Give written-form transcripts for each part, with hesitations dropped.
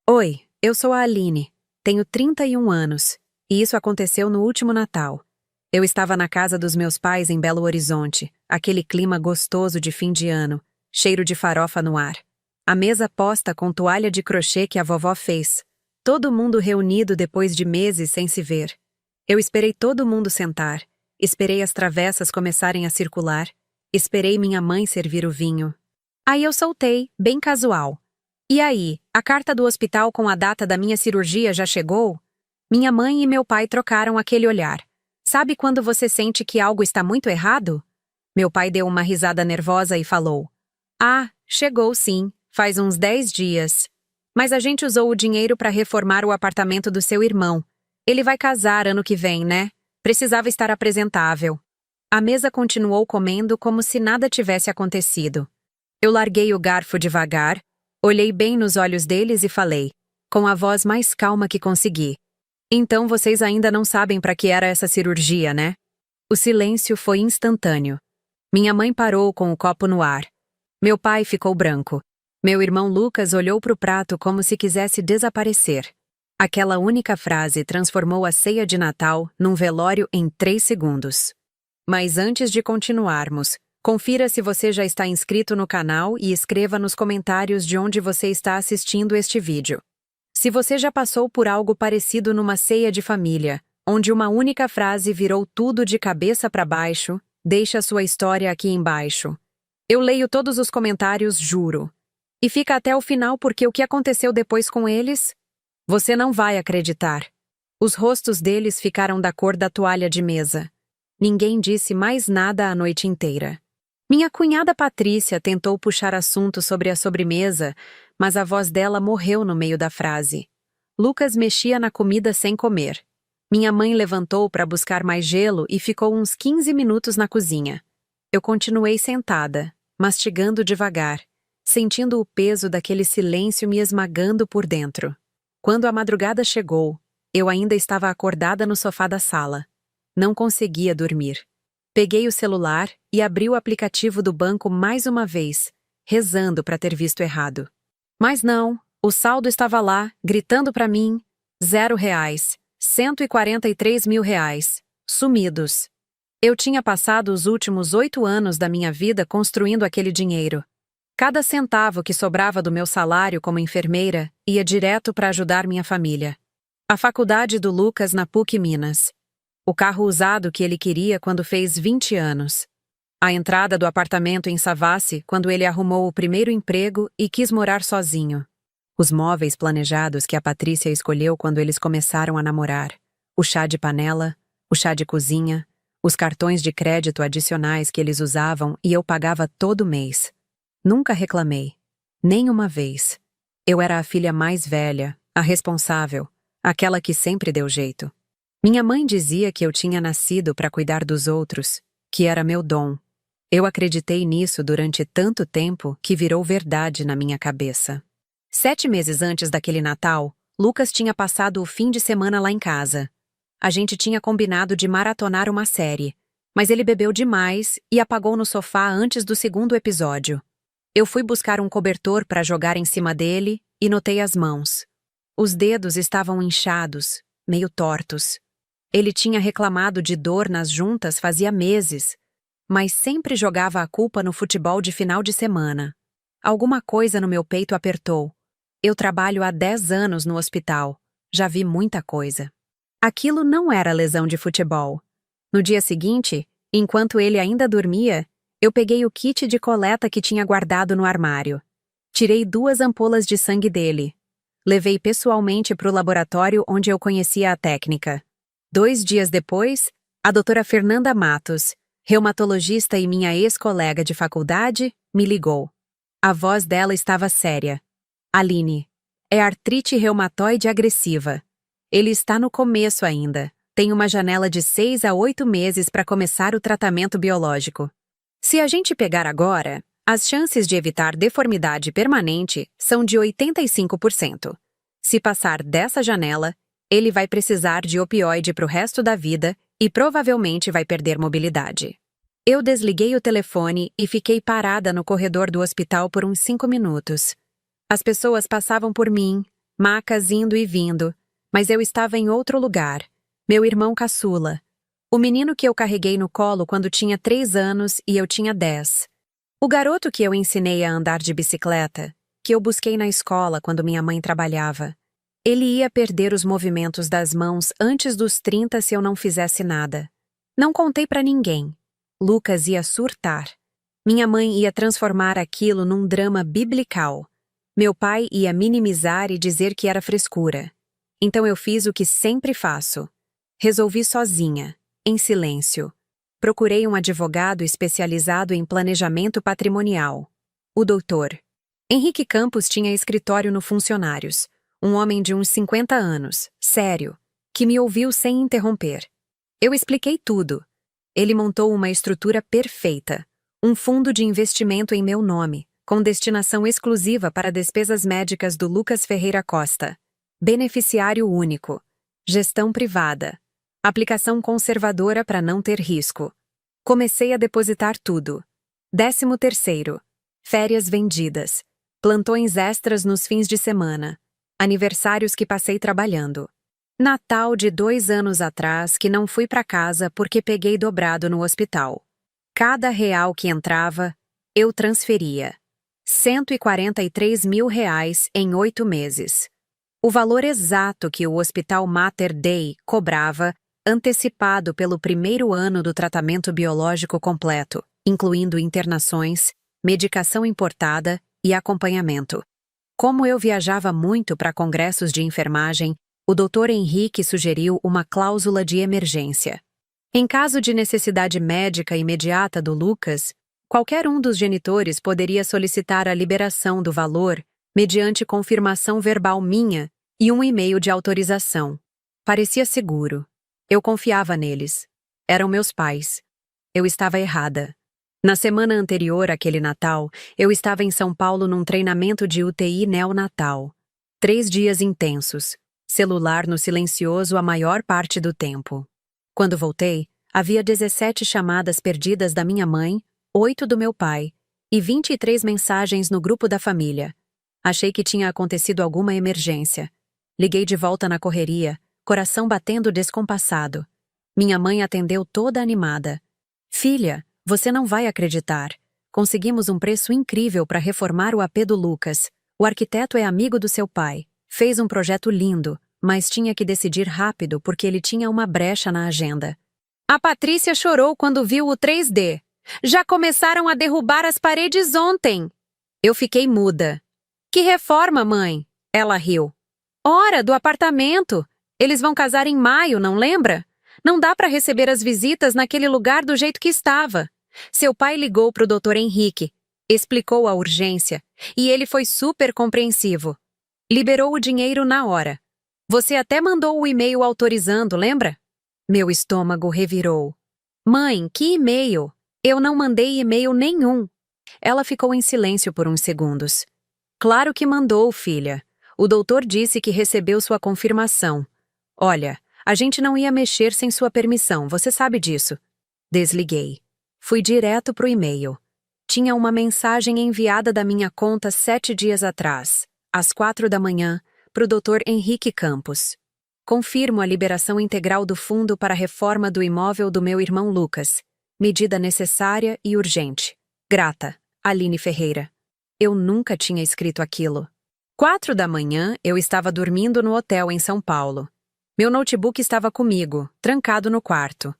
Oi, eu sou a Aline, tenho 31 anos, e isso aconteceu no último Natal. Eu estava na casa dos meus pais em Belo Horizonte, aquele clima gostoso de fim de ano, cheiro de farofa no ar. A mesa posta com toalha de crochê que a vovó fez. Todo mundo reunido depois de meses sem se ver. Eu esperei todo mundo sentar, esperei as travessas começarem a circular, esperei minha mãe servir o vinho. Aí eu soltei, bem casual. E aí, a carta do hospital com a data da minha cirurgia já chegou? Minha mãe e meu pai trocaram aquele olhar. Sabe quando você sente que algo está muito errado? Meu pai deu uma risada nervosa e falou: Ah, chegou sim, faz uns 10 dias. Mas a gente usou o dinheiro para reformar o apartamento do seu irmão. Ele vai casar ano que vem, né? Precisava estar apresentável. A mesa continuou comendo como se nada tivesse acontecido. Eu larguei o garfo devagar, olhei bem nos olhos deles e falei, com a voz mais calma que consegui: Então vocês ainda não sabem para que era essa cirurgia, né? O silêncio foi instantâneo. Minha mãe parou com o copo no ar. Meu pai ficou branco. Meu irmão Lucas olhou para o prato como se quisesse desaparecer. Aquela única frase transformou a ceia de Natal num velório em 3 segundos. Mas antes de continuarmos, confira se você já está inscrito no canal e escreva nos comentários de onde você está assistindo este vídeo. Se você já passou por algo parecido numa ceia de família, onde uma única frase virou tudo de cabeça para baixo, deixa sua história aqui embaixo. Eu leio todos os comentários, juro. E fica até o final porque o que aconteceu depois com eles? Você não vai acreditar. Os rostos deles ficaram da cor da toalha de mesa. Ninguém disse mais nada a noite inteira. Minha cunhada Patrícia tentou puxar assunto sobre a sobremesa, mas a voz dela morreu no meio da frase. Lucas mexia na comida sem comer. Minha mãe levantou para buscar mais gelo e ficou uns 15 minutos na cozinha. Eu continuei sentada, mastigando devagar, sentindo o peso daquele silêncio me esmagando por dentro. Quando a madrugada chegou, eu ainda estava acordada no sofá da sala. Não conseguia dormir. Peguei o celular e abri o aplicativo do banco mais uma vez, rezando para ter visto errado. Mas não, o saldo estava lá, gritando para mim: R$0, 143 mil reais, sumidos. Eu tinha passado os últimos 8 anos da minha vida construindo aquele dinheiro. Cada centavo que sobrava do meu salário como enfermeira ia direto para ajudar minha família. A faculdade do Lucas na PUC Minas. O carro usado que ele queria quando fez 20 anos. A entrada do apartamento em Savassi quando ele arrumou o primeiro emprego e quis morar sozinho. Os móveis planejados que a Patrícia escolheu quando eles começaram a namorar. O chá de panela, o chá de cozinha, os cartões de crédito adicionais que eles usavam e eu pagava todo mês. Nunca reclamei. Nem uma vez. Eu era a filha mais velha, a responsável, aquela que sempre deu jeito. Minha mãe dizia que eu tinha nascido para cuidar dos outros, que era meu dom. Eu acreditei nisso durante tanto tempo que virou verdade na minha cabeça. 7 meses antes daquele Natal, Lucas tinha passado o fim de semana lá em casa. A gente tinha combinado de maratonar uma série, mas ele bebeu demais e apagou no sofá antes do 2º episódio. Eu fui buscar um cobertor para jogar em cima dele e notei as mãos. Os dedos estavam inchados, meio tortos. Ele tinha reclamado de dor nas juntas fazia meses, mas sempre jogava a culpa no futebol de final de semana. Alguma coisa no meu peito apertou. Eu trabalho há 10 anos no hospital. Já vi muita coisa. Aquilo não era lesão de futebol. No dia seguinte, enquanto ele ainda dormia, eu peguei o kit de coleta que tinha guardado no armário. Tirei 2 ampolas de sangue dele. Levei pessoalmente para o laboratório onde eu conhecia a técnica. 2 dias depois, a doutora Fernanda Matos, reumatologista e minha ex-colega de faculdade, me ligou. A voz dela estava séria. Aline, é artrite reumatoide agressiva. Ele está no começo ainda. Tem uma janela de 6 a 8 meses para começar o tratamento biológico. Se a gente pegar agora, as chances de evitar deformidade permanente são de 85%. Se passar dessa janela, ele vai precisar de opioide para o resto da vida e provavelmente vai perder mobilidade. Eu desliguei o telefone e fiquei parada no corredor do hospital por uns 5 minutos. As pessoas passavam por mim, macas indo e vindo, mas eu estava em outro lugar. Meu irmão caçula. O menino que eu carreguei no colo quando tinha 3 anos e eu tinha 10. O garoto que eu ensinei a andar de bicicleta, que eu busquei na escola quando minha mãe trabalhava. Ele ia perder os movimentos das mãos antes dos 30 se eu não fizesse nada. Não contei pra ninguém. Lucas ia surtar. Minha mãe ia transformar aquilo num drama biblical. Meu pai ia minimizar e dizer que era frescura. Então eu fiz o que sempre faço. Resolvi sozinha, em silêncio. Procurei um advogado especializado em planejamento patrimonial. O doutor Henrique Campos tinha escritório no Funcionários. Um homem de uns 50 anos, sério, que me ouviu sem interromper. Eu expliquei tudo. Ele montou uma estrutura perfeita. Um fundo de investimento em meu nome, com destinação exclusiva para despesas médicas do Lucas Ferreira Costa. Beneficiário único. Gestão privada. Aplicação conservadora para não ter risco. Comecei a depositar tudo. 13º. Férias vendidas. Plantões extras nos fins de semana. Aniversários que passei trabalhando. Natal de 2 anos atrás que não fui para casa porque peguei dobrado no hospital. Cada real que entrava, eu transferia. 143 mil reais em 8 meses. O valor exato que o Hospital Mater Dei cobrava, antecipado pelo 1º ano do tratamento biológico completo, incluindo internações, medicação importada e acompanhamento. Como eu viajava muito para congressos de enfermagem, o Dr. Henrique sugeriu uma cláusula de emergência. Em caso de necessidade médica imediata do Lucas, qualquer um dos genitores poderia solicitar a liberação do valor mediante confirmação verbal minha e um e-mail de autorização. Parecia seguro. Eu confiava neles. Eram meus pais. Eu estava errada. Na semana anterior àquele Natal, eu estava em São Paulo num treinamento de UTI neonatal. 3 dias intensos. Celular no silencioso a maior parte do tempo. Quando voltei, havia 17 chamadas perdidas da minha mãe, 8 do meu pai, e 23 mensagens no grupo da família. Achei que tinha acontecido alguma emergência. Liguei de volta na correria, coração batendo descompassado. Minha mãe atendeu toda animada. Filha, você não vai acreditar. Conseguimos um preço incrível para reformar o AP do Lucas. O arquiteto é amigo do seu pai. Fez um projeto lindo, mas tinha que decidir rápido porque ele tinha uma brecha na agenda. A Patrícia chorou quando viu o 3D. Já começaram a derrubar as paredes ontem. Eu fiquei muda. Que reforma, mãe? Ela riu. Ora, do apartamento. Eles vão casar em maio, não lembra? Não dá para receber as visitas naquele lugar do jeito que estava. Seu pai ligou para o Dr. Henrique, explicou a urgência, e ele foi super compreensivo. Liberou o dinheiro na hora. Você até mandou o e-mail autorizando, lembra? Meu estômago revirou. Mãe, que e-mail? Eu não mandei e-mail nenhum. Ela ficou em silêncio por uns segundos. Claro que mandou, filha. O doutor disse que recebeu sua confirmação. Olha, a gente não ia mexer sem sua permissão, você sabe disso. Desliguei. Fui direto pro e-mail. Tinha uma mensagem enviada da minha conta 7 dias atrás, às 4 da manhã, pro Dr. Henrique Campos. Confirmo a liberação integral do fundo para a reforma do imóvel do meu irmão Lucas. Medida necessária e urgente. Grata, Aline Ferreira. Eu nunca tinha escrito aquilo. 4 da manhã, eu estava dormindo no hotel em São Paulo. Meu notebook estava comigo, trancado no quarto.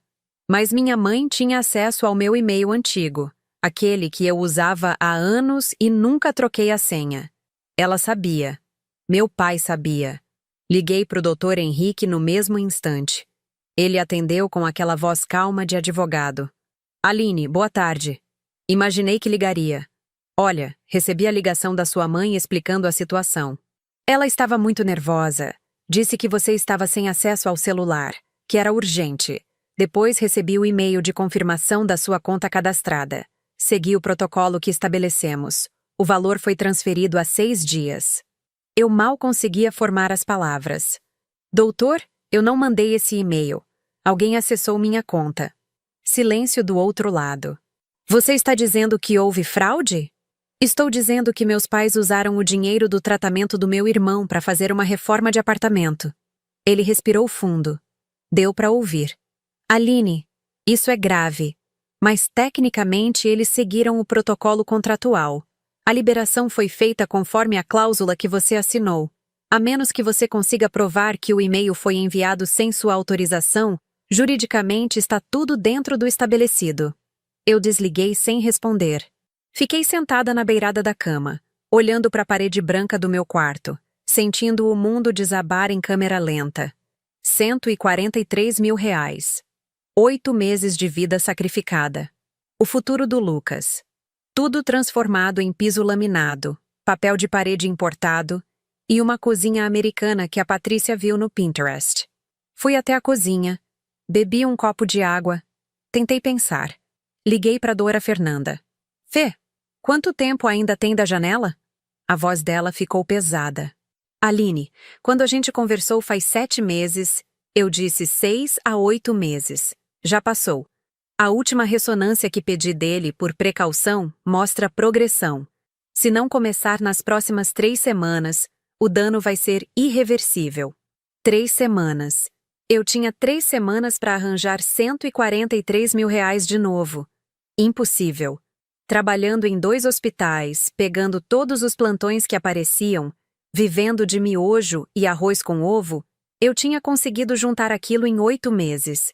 Mas minha mãe tinha acesso ao meu e-mail antigo, aquele que eu usava há anos e nunca troquei a senha. Ela sabia. Meu pai sabia. Liguei pro Dr. Henrique no mesmo instante. Ele atendeu com aquela voz calma de advogado. Aline, boa tarde. Imaginei que ligaria. Olha, recebi a ligação da sua mãe explicando a situação. Ela estava muito nervosa. Disse que você estava sem acesso ao celular, que era urgente. Depois recebi o e-mail de confirmação da sua conta cadastrada. Segui o protocolo que estabelecemos. O valor foi transferido há 6 dias. Eu mal conseguia formar as palavras. Doutor, eu não mandei esse e-mail. Alguém acessou minha conta. Silêncio do outro lado. Você está dizendo que houve fraude? Estou dizendo que meus pais usaram o dinheiro do tratamento do meu irmão para fazer uma reforma de apartamento. Ele respirou fundo. Deu para ouvir. Aline, isso é grave. Mas tecnicamente eles seguiram o protocolo contratual. A liberação foi feita conforme a cláusula que você assinou. A menos que você consiga provar que o e-mail foi enviado sem sua autorização, juridicamente está tudo dentro do estabelecido. Eu desliguei sem responder. Fiquei sentada na beirada da cama, olhando para a parede branca do meu quarto, sentindo o mundo desabar em câmera lenta. 143 mil reais. 8 meses de vida sacrificada. O futuro do Lucas. Tudo transformado em piso laminado, papel de parede importado e uma cozinha americana que a Patrícia viu no Pinterest. Fui até a cozinha, bebi um copo de água, tentei pensar. Liguei para Dora Fernanda. Fê, quanto tempo ainda tem da janela? A voz dela ficou pesada. Aline, quando a gente conversou faz 7 meses, eu disse 6 a 8 meses. Já passou. A última ressonância que pedi dele, por precaução, mostra progressão. Se não começar nas próximas 3 semanas, o dano vai ser irreversível. 3 semanas. Eu tinha 3 semanas para arranjar 143 mil reais de novo. Impossível. Trabalhando em 2 hospitais, pegando todos os plantões que apareciam, vivendo de miojo e arroz com ovo, eu tinha conseguido juntar aquilo em 8 meses.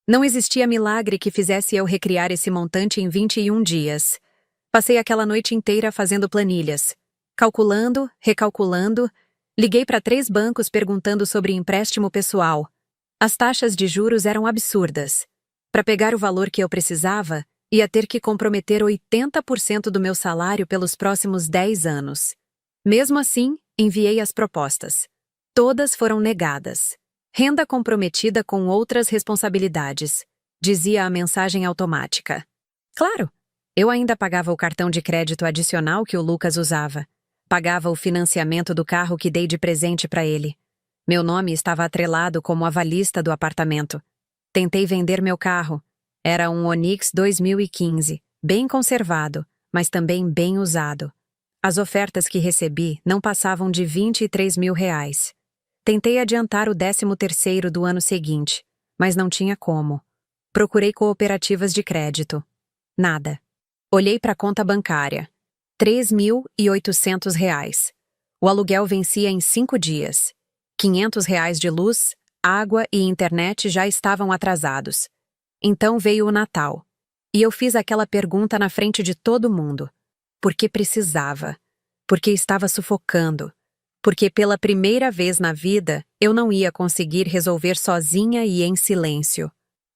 Não existia milagre que fizesse eu recriar esse montante em 21 dias. Passei aquela noite inteira fazendo planilhas. Calculando, recalculando, liguei para 3 bancos perguntando sobre empréstimo pessoal. As taxas de juros eram absurdas. Para pegar o valor que eu precisava, ia ter que comprometer 80% do meu salário pelos próximos 10 anos. Mesmo assim, enviei as propostas. Todas foram negadas. Renda comprometida com outras responsabilidades, dizia a mensagem automática. Claro, eu ainda pagava o cartão de crédito adicional que o Lucas usava. Pagava o financiamento do carro que dei de presente para ele. Meu nome estava atrelado como avalista do apartamento. Tentei vender meu carro. Era um Onix 2015, bem conservado, mas também bem usado. As ofertas que recebi não passavam de 23 mil reais. Tentei adiantar o 13º do ano seguinte, mas não tinha como. Procurei cooperativas de crédito. Nada. Olhei para a conta bancária. 3.800 reais. O aluguel vencia em 5 dias. 500 reais de luz, água e internet já estavam atrasados. Então veio o Natal. E eu fiz aquela pergunta na frente de todo mundo. Porque precisava. Porque estava sufocando. Porque pela primeira vez na vida, eu não ia conseguir resolver sozinha e em silêncio.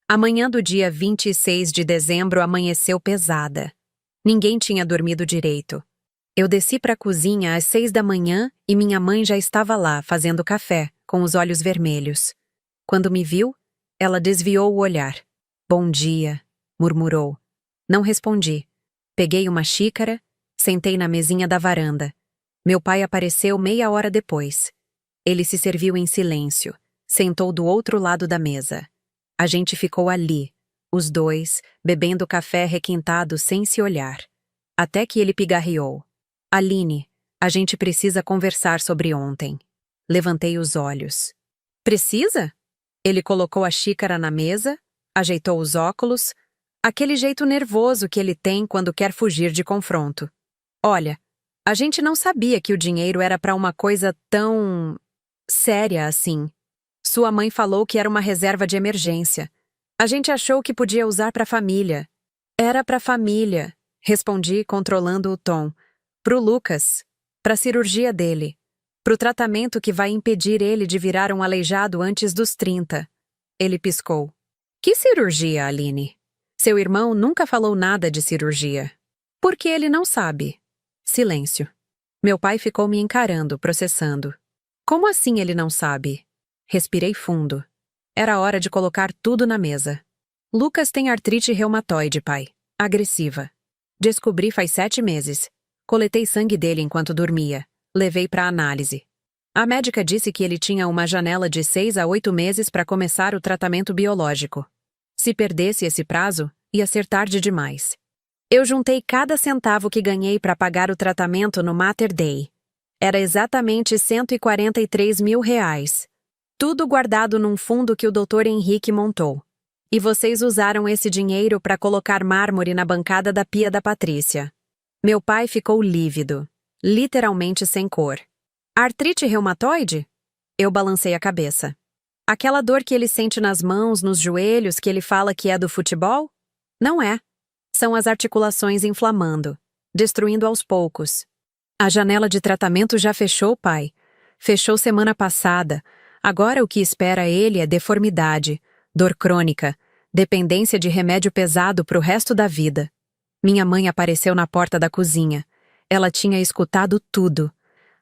A manhã do dia 26 de dezembro amanheceu pesada. Ninguém tinha dormido direito. Eu desci para a cozinha às 6 da manhã e minha mãe já estava lá, fazendo café, com os olhos vermelhos. Quando me viu, ela desviou o olhar. Bom dia, murmurou. Não respondi. Peguei uma xícara, sentei na mesinha da varanda. Meu pai apareceu meia hora depois. Ele se serviu em silêncio, sentou do outro lado da mesa. A gente ficou ali, os dois, bebendo café requintado sem se olhar. Até que ele pigarreou. Aline, a gente precisa conversar sobre ontem. Levantei os olhos. Precisa? Ele colocou a xícara na mesa, ajeitou os óculos, aquele jeito nervoso que ele tem quando quer fugir de confronto. Olha, a gente não sabia que o dinheiro era para uma coisa tão séria assim. Sua mãe falou que era uma reserva de emergência. A gente achou que podia usar para a família. Era para a família, respondi, controlando o tom. Pro Lucas, para a cirurgia dele, pro tratamento que vai impedir ele de virar um aleijado antes dos 30. Ele piscou. Que cirurgia, Aline? Seu irmão nunca falou nada de cirurgia. Porque ele não sabe. Silêncio. Meu pai ficou me encarando, processando. Como assim ele não sabe? Respirei fundo. Era hora de colocar tudo na mesa. Lucas tem artrite reumatoide, pai. Agressiva. Descobri faz 7 meses. Coletei sangue dele enquanto dormia. Levei para análise. A médica disse que ele tinha uma janela de 6 a 8 meses para começar o tratamento biológico. Se perdesse esse prazo, ia ser tarde demais. Eu juntei cada centavo que ganhei para pagar o tratamento no Mater Dei. Era exatamente R$ 143.000. Tudo guardado num fundo que o Dr. Henrique montou. E vocês usaram esse dinheiro para colocar mármore na bancada da pia da Patrícia. Meu pai ficou lívido, literalmente sem cor. Artrite reumatoide? Eu balancei a cabeça. Aquela dor que ele sente nas mãos, nos joelhos, que ele fala que é do futebol? Não é. São as articulações inflamando, destruindo aos poucos. A janela de tratamento já fechou, pai. Fechou semana passada. Agora o que espera ele é deformidade, dor crônica, dependência de remédio pesado pro resto da vida. Minha mãe apareceu na porta da cozinha. Ela tinha escutado tudo.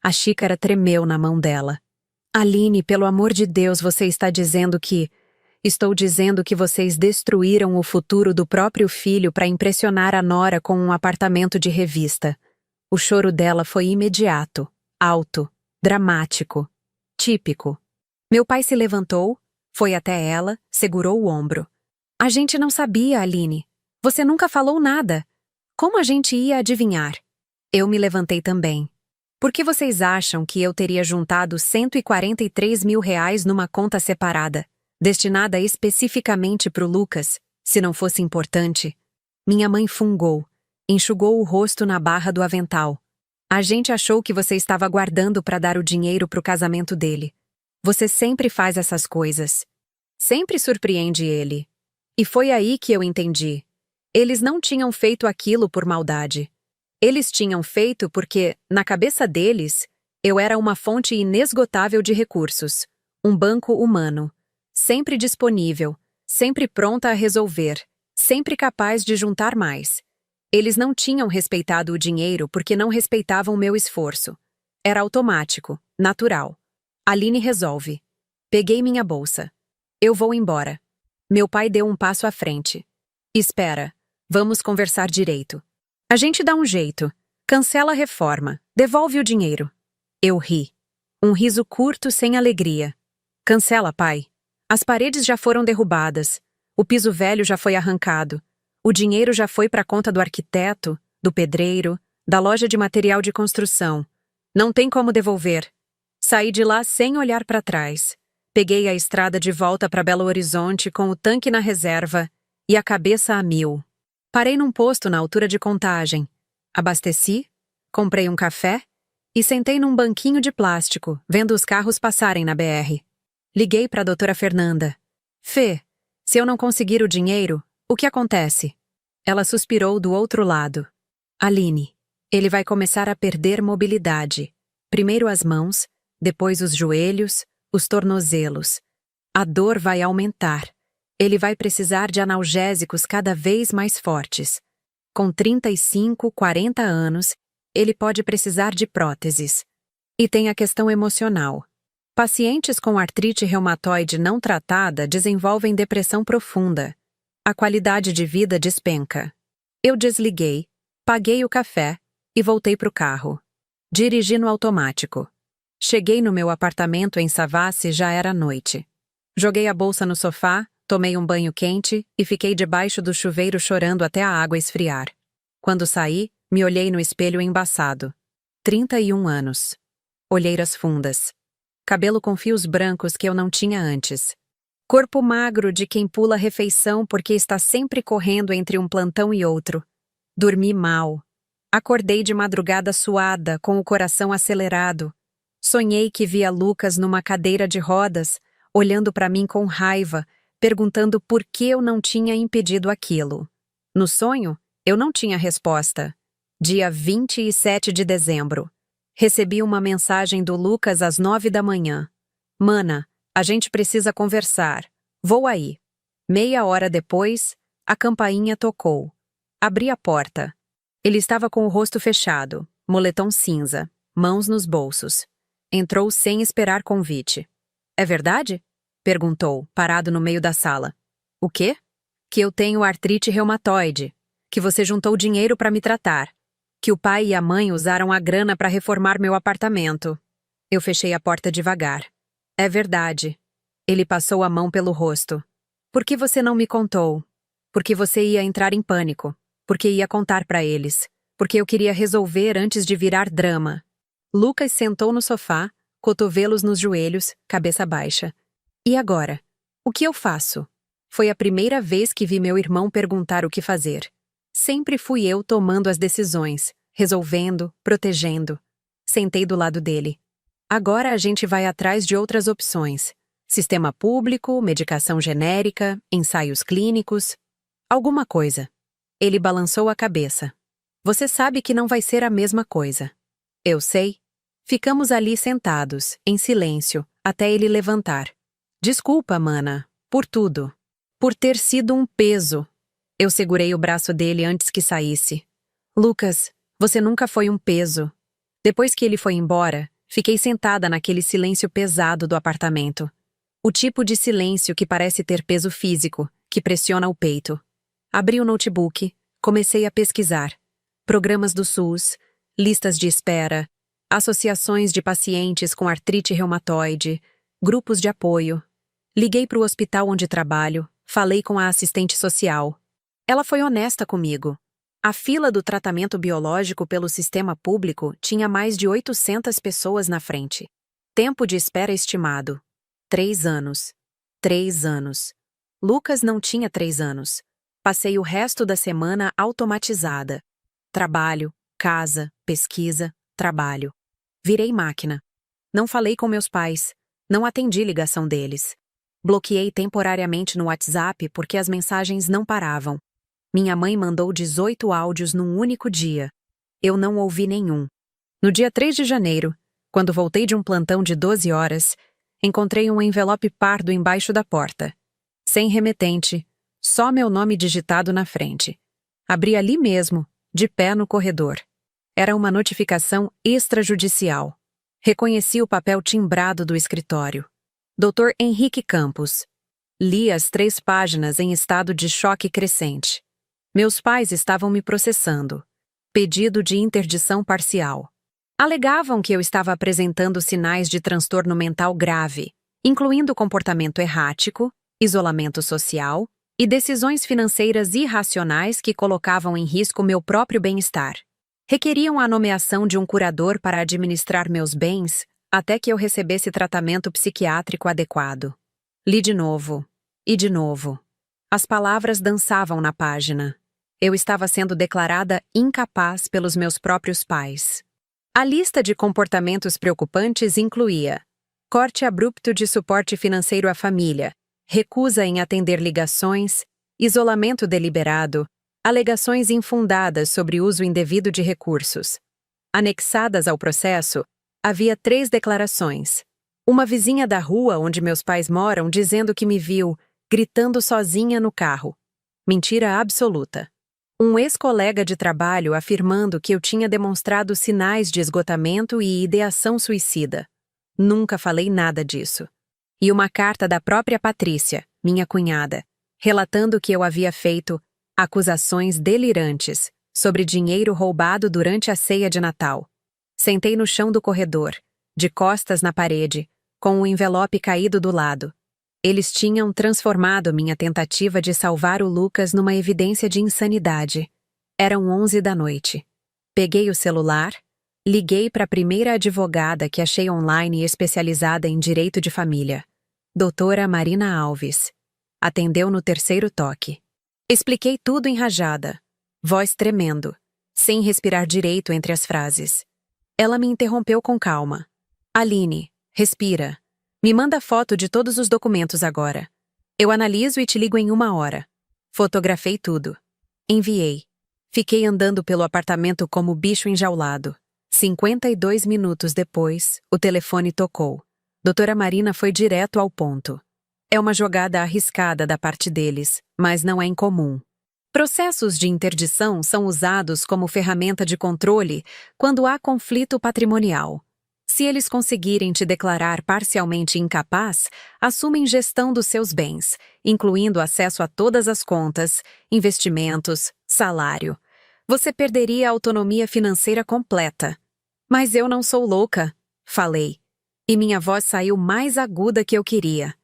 A xícara tremeu na mão dela. Aline, pelo amor de Deus, você está dizendo que... Estou dizendo que vocês destruíram o futuro do próprio filho para impressionar a nora com um apartamento de revista. O choro dela foi imediato, alto, dramático, típico. Meu pai se levantou, foi até ela, segurou o ombro. A gente não sabia, Aline. Você nunca falou nada. Como a gente ia adivinhar? Eu me levantei também. Por que vocês acham que eu teria juntado R$ 143.000 numa conta separada? Destinada especificamente para o Lucas, se não fosse importante? Minha mãe fungou, enxugou o rosto na barra do avental. A gente achou que você estava guardando para dar o dinheiro para o casamento dele. Você sempre faz essas coisas. Sempre surpreende ele. E foi aí que eu entendi. Eles não tinham feito aquilo por maldade. Eles tinham feito porque, na cabeça deles, eu era uma fonte inesgotável de recursos, um banco humano. Sempre disponível, sempre pronta a resolver, sempre capaz de juntar mais. Eles não tinham respeitado o dinheiro porque não respeitavam meu esforço. Era automático, natural. Aline resolve. Peguei minha bolsa. Eu vou embora. Meu pai deu um passo à frente. Espera, vamos conversar direito. A gente dá um jeito. Cancela a reforma. Devolve o dinheiro. Eu ri. Um riso curto sem alegria. Cancela, pai. As paredes já foram derrubadas, o piso velho já foi arrancado, o dinheiro já foi para a conta do arquiteto, do pedreiro, da loja de material de construção. Não tem como devolver. Saí de lá sem olhar para trás. Peguei a estrada de volta para Belo Horizonte com o tanque na reserva e a cabeça a mil. Parei num posto na altura de Contagem. Abasteci, comprei um café e sentei num banquinho de plástico, vendo os carros passarem na BR. Liguei para a doutora Fernanda. Fê, se eu não conseguir o dinheiro, o que acontece? Ela suspirou do outro lado. Aline, ele vai começar a perder mobilidade. Primeiro as mãos, depois os joelhos, os tornozelos. A dor vai aumentar. Ele vai precisar de analgésicos cada vez mais fortes. Com 35, 40 anos, ele pode precisar de próteses. E tem a questão emocional. Pacientes com artrite reumatoide não tratada desenvolvem depressão profunda. A qualidade de vida despenca. Eu desliguei, paguei o café e voltei para o carro. Dirigi no automático. Cheguei no meu apartamento em Savassi e já era noite. Joguei a bolsa no sofá, tomei um banho quente e fiquei debaixo do chuveiro chorando até a água esfriar. Quando saí, me olhei no espelho embaçado. 31 anos. Olheiras fundas. Cabelo com fios brancos que eu não tinha antes. Corpo magro de quem pula a refeição porque está sempre correndo entre um plantão e outro. Dormi mal. Acordei de madrugada suada, com o coração acelerado. Sonhei que via Lucas numa cadeira de rodas, olhando para mim com raiva, perguntando por que eu não tinha impedido aquilo. No sonho, eu não tinha resposta. Dia 27 de dezembro. Recebi uma mensagem do Lucas às 9 da manhã. Mana, a gente precisa conversar. Vou aí. Meia hora depois, a campainha tocou. Abri a porta. Ele estava com o rosto fechado, moletom cinza, mãos nos bolsos. Entrou sem esperar convite. É verdade? Perguntou, parado no meio da sala. O quê? Que eu tenho artrite reumatoide. Que você juntou dinheiro para me tratar. Que o pai e a mãe usaram a grana para reformar meu apartamento. Eu fechei a porta devagar. É verdade. Ele passou a mão pelo rosto. Por que você não me contou? Porque você ia entrar em pânico. porque ia contar para eles, porque eu queria resolver antes de virar drama. Lucas sentou no sofá, cotovelos nos joelhos, cabeça baixa. E agora? O que eu faço? Foi a primeira vez que vi meu irmão perguntar o que fazer. Sempre fui eu tomando as decisões, resolvendo, protegendo. Sentei do lado dele. Agora a gente vai atrás de outras opções. Sistema público, medicação genérica, ensaios clínicos. Alguma coisa. Ele balançou a cabeça. Você sabe que não vai ser a mesma coisa. Eu sei. Ficamos ali sentados, em silêncio, até ele levantar. Desculpa, mana, por tudo. Por ter sido um peso. Eu segurei o braço dele antes que saísse. Lucas, você nunca foi um peso. Depois que ele foi embora, fiquei sentada naquele silêncio pesado do apartamento. O tipo de silêncio que parece ter peso físico, que pressiona o peito. Abri o notebook, comecei a pesquisar. Programas do SUS, listas de espera, associações de pacientes com artrite reumatoide, grupos de apoio. Liguei para o hospital onde trabalho, falei com a assistente social. Ela foi honesta comigo. A fila do tratamento biológico pelo sistema público tinha mais de 800 pessoas na frente. Tempo de espera estimado. 3 anos. 3 anos. Lucas não tinha 3 anos. Passei o resto da semana automatizada. Trabalho, casa, pesquisa, trabalho. Virei máquina. Não falei com meus pais. Não atendi ligação deles. Bloqueei temporariamente no WhatsApp porque as mensagens não paravam. Minha mãe mandou 18 áudios num único dia. Eu não ouvi nenhum. No dia 3 de janeiro, quando voltei de um plantão de 12 horas, encontrei um envelope pardo embaixo da porta. Sem remetente, só meu nome digitado na frente. Abri ali mesmo, de pé no corredor. Era uma notificação extrajudicial. Reconheci o papel timbrado do escritório. Dr. Henrique Campos. Li as 3 páginas em estado de choque crescente. Meus pais estavam me processando. Pedido de interdição parcial. Alegavam que eu estava apresentando sinais de transtorno mental grave, incluindo comportamento errático, isolamento social e decisões financeiras irracionais que colocavam em risco meu próprio bem-estar. Requeriam a nomeação de um curador para administrar meus bens até que eu recebesse tratamento psiquiátrico adequado. Li de novo. E de novo. As palavras dançavam na página. Eu estava sendo declarada incapaz pelos meus próprios pais. A lista de comportamentos preocupantes incluía corte abrupto de suporte financeiro à família, recusa em atender ligações, isolamento deliberado, alegações infundadas sobre uso indevido de recursos. Anexadas ao processo, havia 3 declarações. Uma vizinha da rua onde meus pais moram dizendo que me viu, gritando sozinha no carro. Mentira absoluta. Um ex-colega de trabalho afirmando que eu tinha demonstrado sinais de esgotamento e ideação suicida. Nunca falei nada disso. E uma carta da própria Patrícia, minha cunhada, relatando que eu havia feito acusações delirantes sobre dinheiro roubado durante a ceia de Natal. Sentei no chão do corredor, de costas na parede, com o envelope caído do lado. Eles tinham transformado minha tentativa de salvar o Lucas numa evidência de insanidade. Eram 11 da noite. Peguei o celular, liguei para a primeira advogada que achei online especializada em direito de família. Doutora Marina Alves. Atendeu no 3º toque. Expliquei tudo enrajada, voz tremendo, sem respirar direito entre as frases. Ela me interrompeu com calma. Aline, respira. Me manda foto de todos os documentos agora. Eu analiso e te ligo em 1 hora. Fotografei tudo. Enviei. Fiquei andando pelo apartamento como bicho enjaulado. 52 minutos depois, o telefone tocou. Doutora Marina foi direto ao ponto. É uma jogada arriscada da parte deles, mas não é incomum. Processos de interdição são usados como ferramenta de controle quando há conflito patrimonial. Se eles conseguirem te declarar parcialmente incapaz, assumem gestão dos seus bens, incluindo acesso a todas as contas, investimentos, salário. Você perderia a autonomia financeira completa. Mas eu não sou louca, falei. E minha voz saiu mais aguda que eu queria.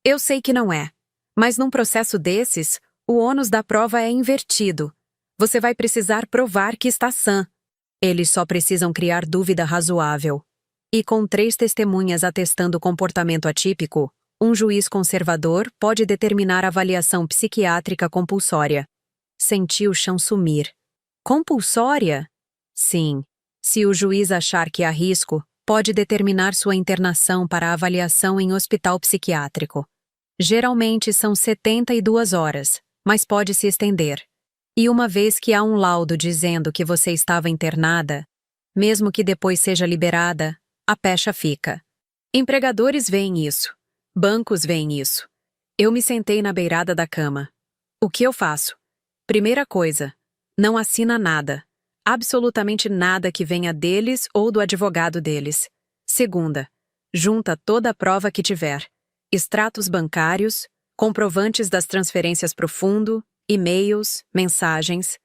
Eu sei que não é. Mas num processo desses, o ônus da prova é invertido. Você vai precisar provar que está sã. Eles só precisam criar dúvida razoável. E com 3 testemunhas atestando comportamento atípico, um juiz conservador pode determinar avaliação psiquiátrica compulsória. Senti o chão sumir. Compulsória? Sim. Se o juiz achar que há risco, pode determinar sua internação para avaliação em hospital psiquiátrico. Geralmente são 72 horas, mas pode se estender. E uma vez que há um laudo dizendo que você estava internada, mesmo que depois seja liberada, a pecha fica. Empregadores veem isso. Bancos veem isso. Eu me sentei na beirada da cama. O que eu faço? Primeira coisa, não assina nada. Absolutamente nada que venha deles ou do advogado deles. Segunda, junta toda a prova que tiver. Extratos bancários, comprovantes das transferências para o fundo, e-mails, mensagens.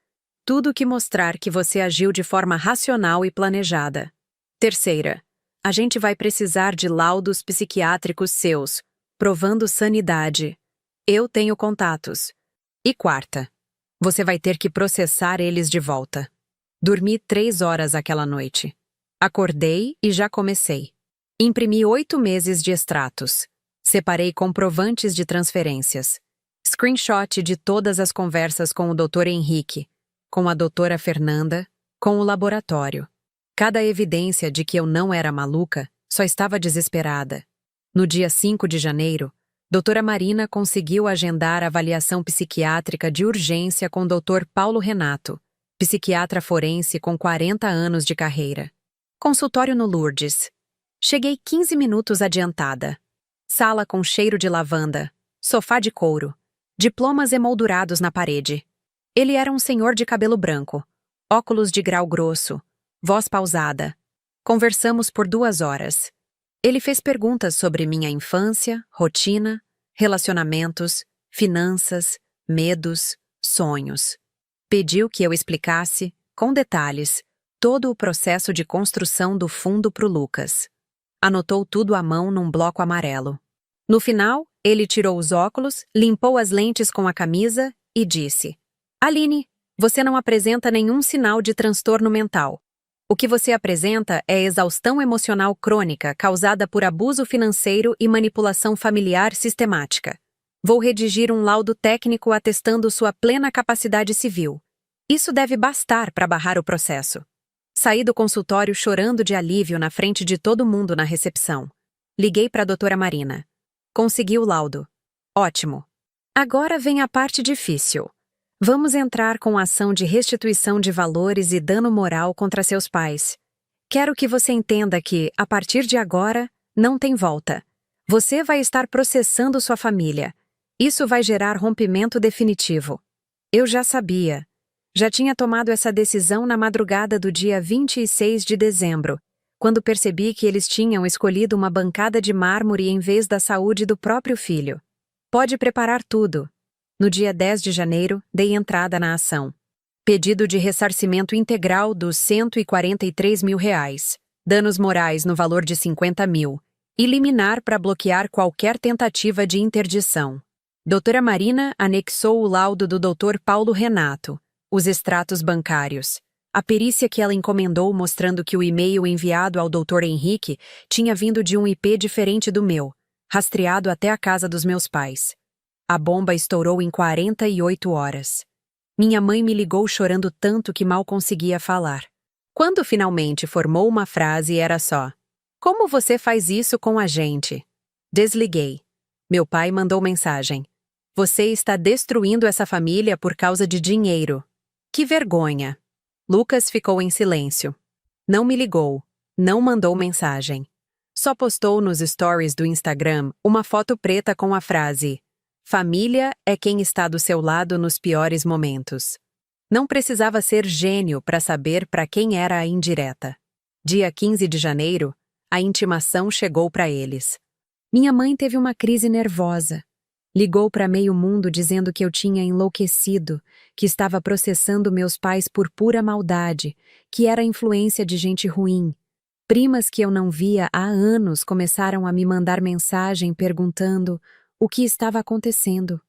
Tudo que mostrar que você agiu de forma racional e planejada. Terceira, a gente vai precisar de laudos psiquiátricos seus, provando sanidade. Eu tenho contatos. E quarta, você vai ter que processar eles de volta. Dormi 3 horas aquela noite. Acordei e já comecei. Imprimi 8 meses de extratos. Separei comprovantes de transferências. Screenshot de todas as conversas com o Dr. Henrique, com a doutora Fernanda, com o laboratório. Cada evidência de que eu não era maluca, só estava desesperada. No dia 5 de janeiro, doutora Marina conseguiu agendar avaliação psiquiátrica de urgência com o Dr. Paulo Renato, psiquiatra forense com 40 anos de carreira. Consultório no Lourdes. Cheguei 15 minutos adiantada. Sala com cheiro de lavanda, sofá de couro, diplomas emoldurados na parede. Ele era um senhor de cabelo branco, óculos de grau grosso, voz pausada. Conversamos por 2 horas. Ele fez perguntas sobre minha infância, rotina, relacionamentos, finanças, medos, sonhos. Pediu que eu explicasse, com detalhes, todo o processo de construção do fundo pro Lucas. Anotou tudo à mão num bloco amarelo. No final, ele tirou os óculos, limpou as lentes com a camisa e disse: Aline, você não apresenta nenhum sinal de transtorno mental. O que você apresenta é exaustão emocional crônica causada por abuso financeiro e manipulação familiar sistemática. Vou redigir um laudo técnico atestando sua plena capacidade civil. Isso deve bastar para barrar o processo. Saí do consultório chorando de alívio na frente de todo mundo na recepção. Liguei para a doutora Marina. Consegui o laudo. Ótimo. Agora vem a parte difícil. Vamos entrar com ação de restituição de valores e dano moral contra seus pais. Quero que você entenda que, a partir de agora, não tem volta. Você vai estar processando sua família. Isso vai gerar rompimento definitivo. Eu já sabia. Já tinha tomado essa decisão na madrugada do dia 26 de dezembro, quando percebi que eles tinham escolhido uma bancada de mármore em vez da saúde do próprio filho. Pode preparar tudo. No dia 10 de janeiro, dei entrada na ação. Pedido de ressarcimento integral dos R$ 143 mil, danos morais no valor de 50 mil, e liminar para bloquear qualquer tentativa de interdição. Doutora Marina anexou o laudo do Dr. Paulo Renato, os extratos bancários, a perícia que ela encomendou mostrando que o e-mail enviado ao Dr. Henrique tinha vindo de um IP diferente do meu, rastreado até a casa dos meus pais. A bomba estourou em 48 horas. Minha mãe me ligou chorando tanto que mal conseguia falar. Quando finalmente formou uma frase, era só: Como você faz isso com a gente? Desliguei. Meu pai mandou mensagem: Você está destruindo essa família por causa de dinheiro. Que vergonha. Lucas ficou em silêncio. Não me ligou. Não mandou mensagem. Só postou nos stories do Instagram uma foto preta com a frase: Família é quem está do seu lado nos piores momentos. Não precisava ser gênio para saber para quem era a indireta. Dia 15 de janeiro, a intimação chegou para eles. Minha mãe teve uma crise nervosa. Ligou para meio mundo dizendo que eu tinha enlouquecido, que estava processando meus pais por pura maldade, que era influência de gente ruim. Primas que eu não via há anos começaram a me mandar mensagem perguntando o que estava acontecendo.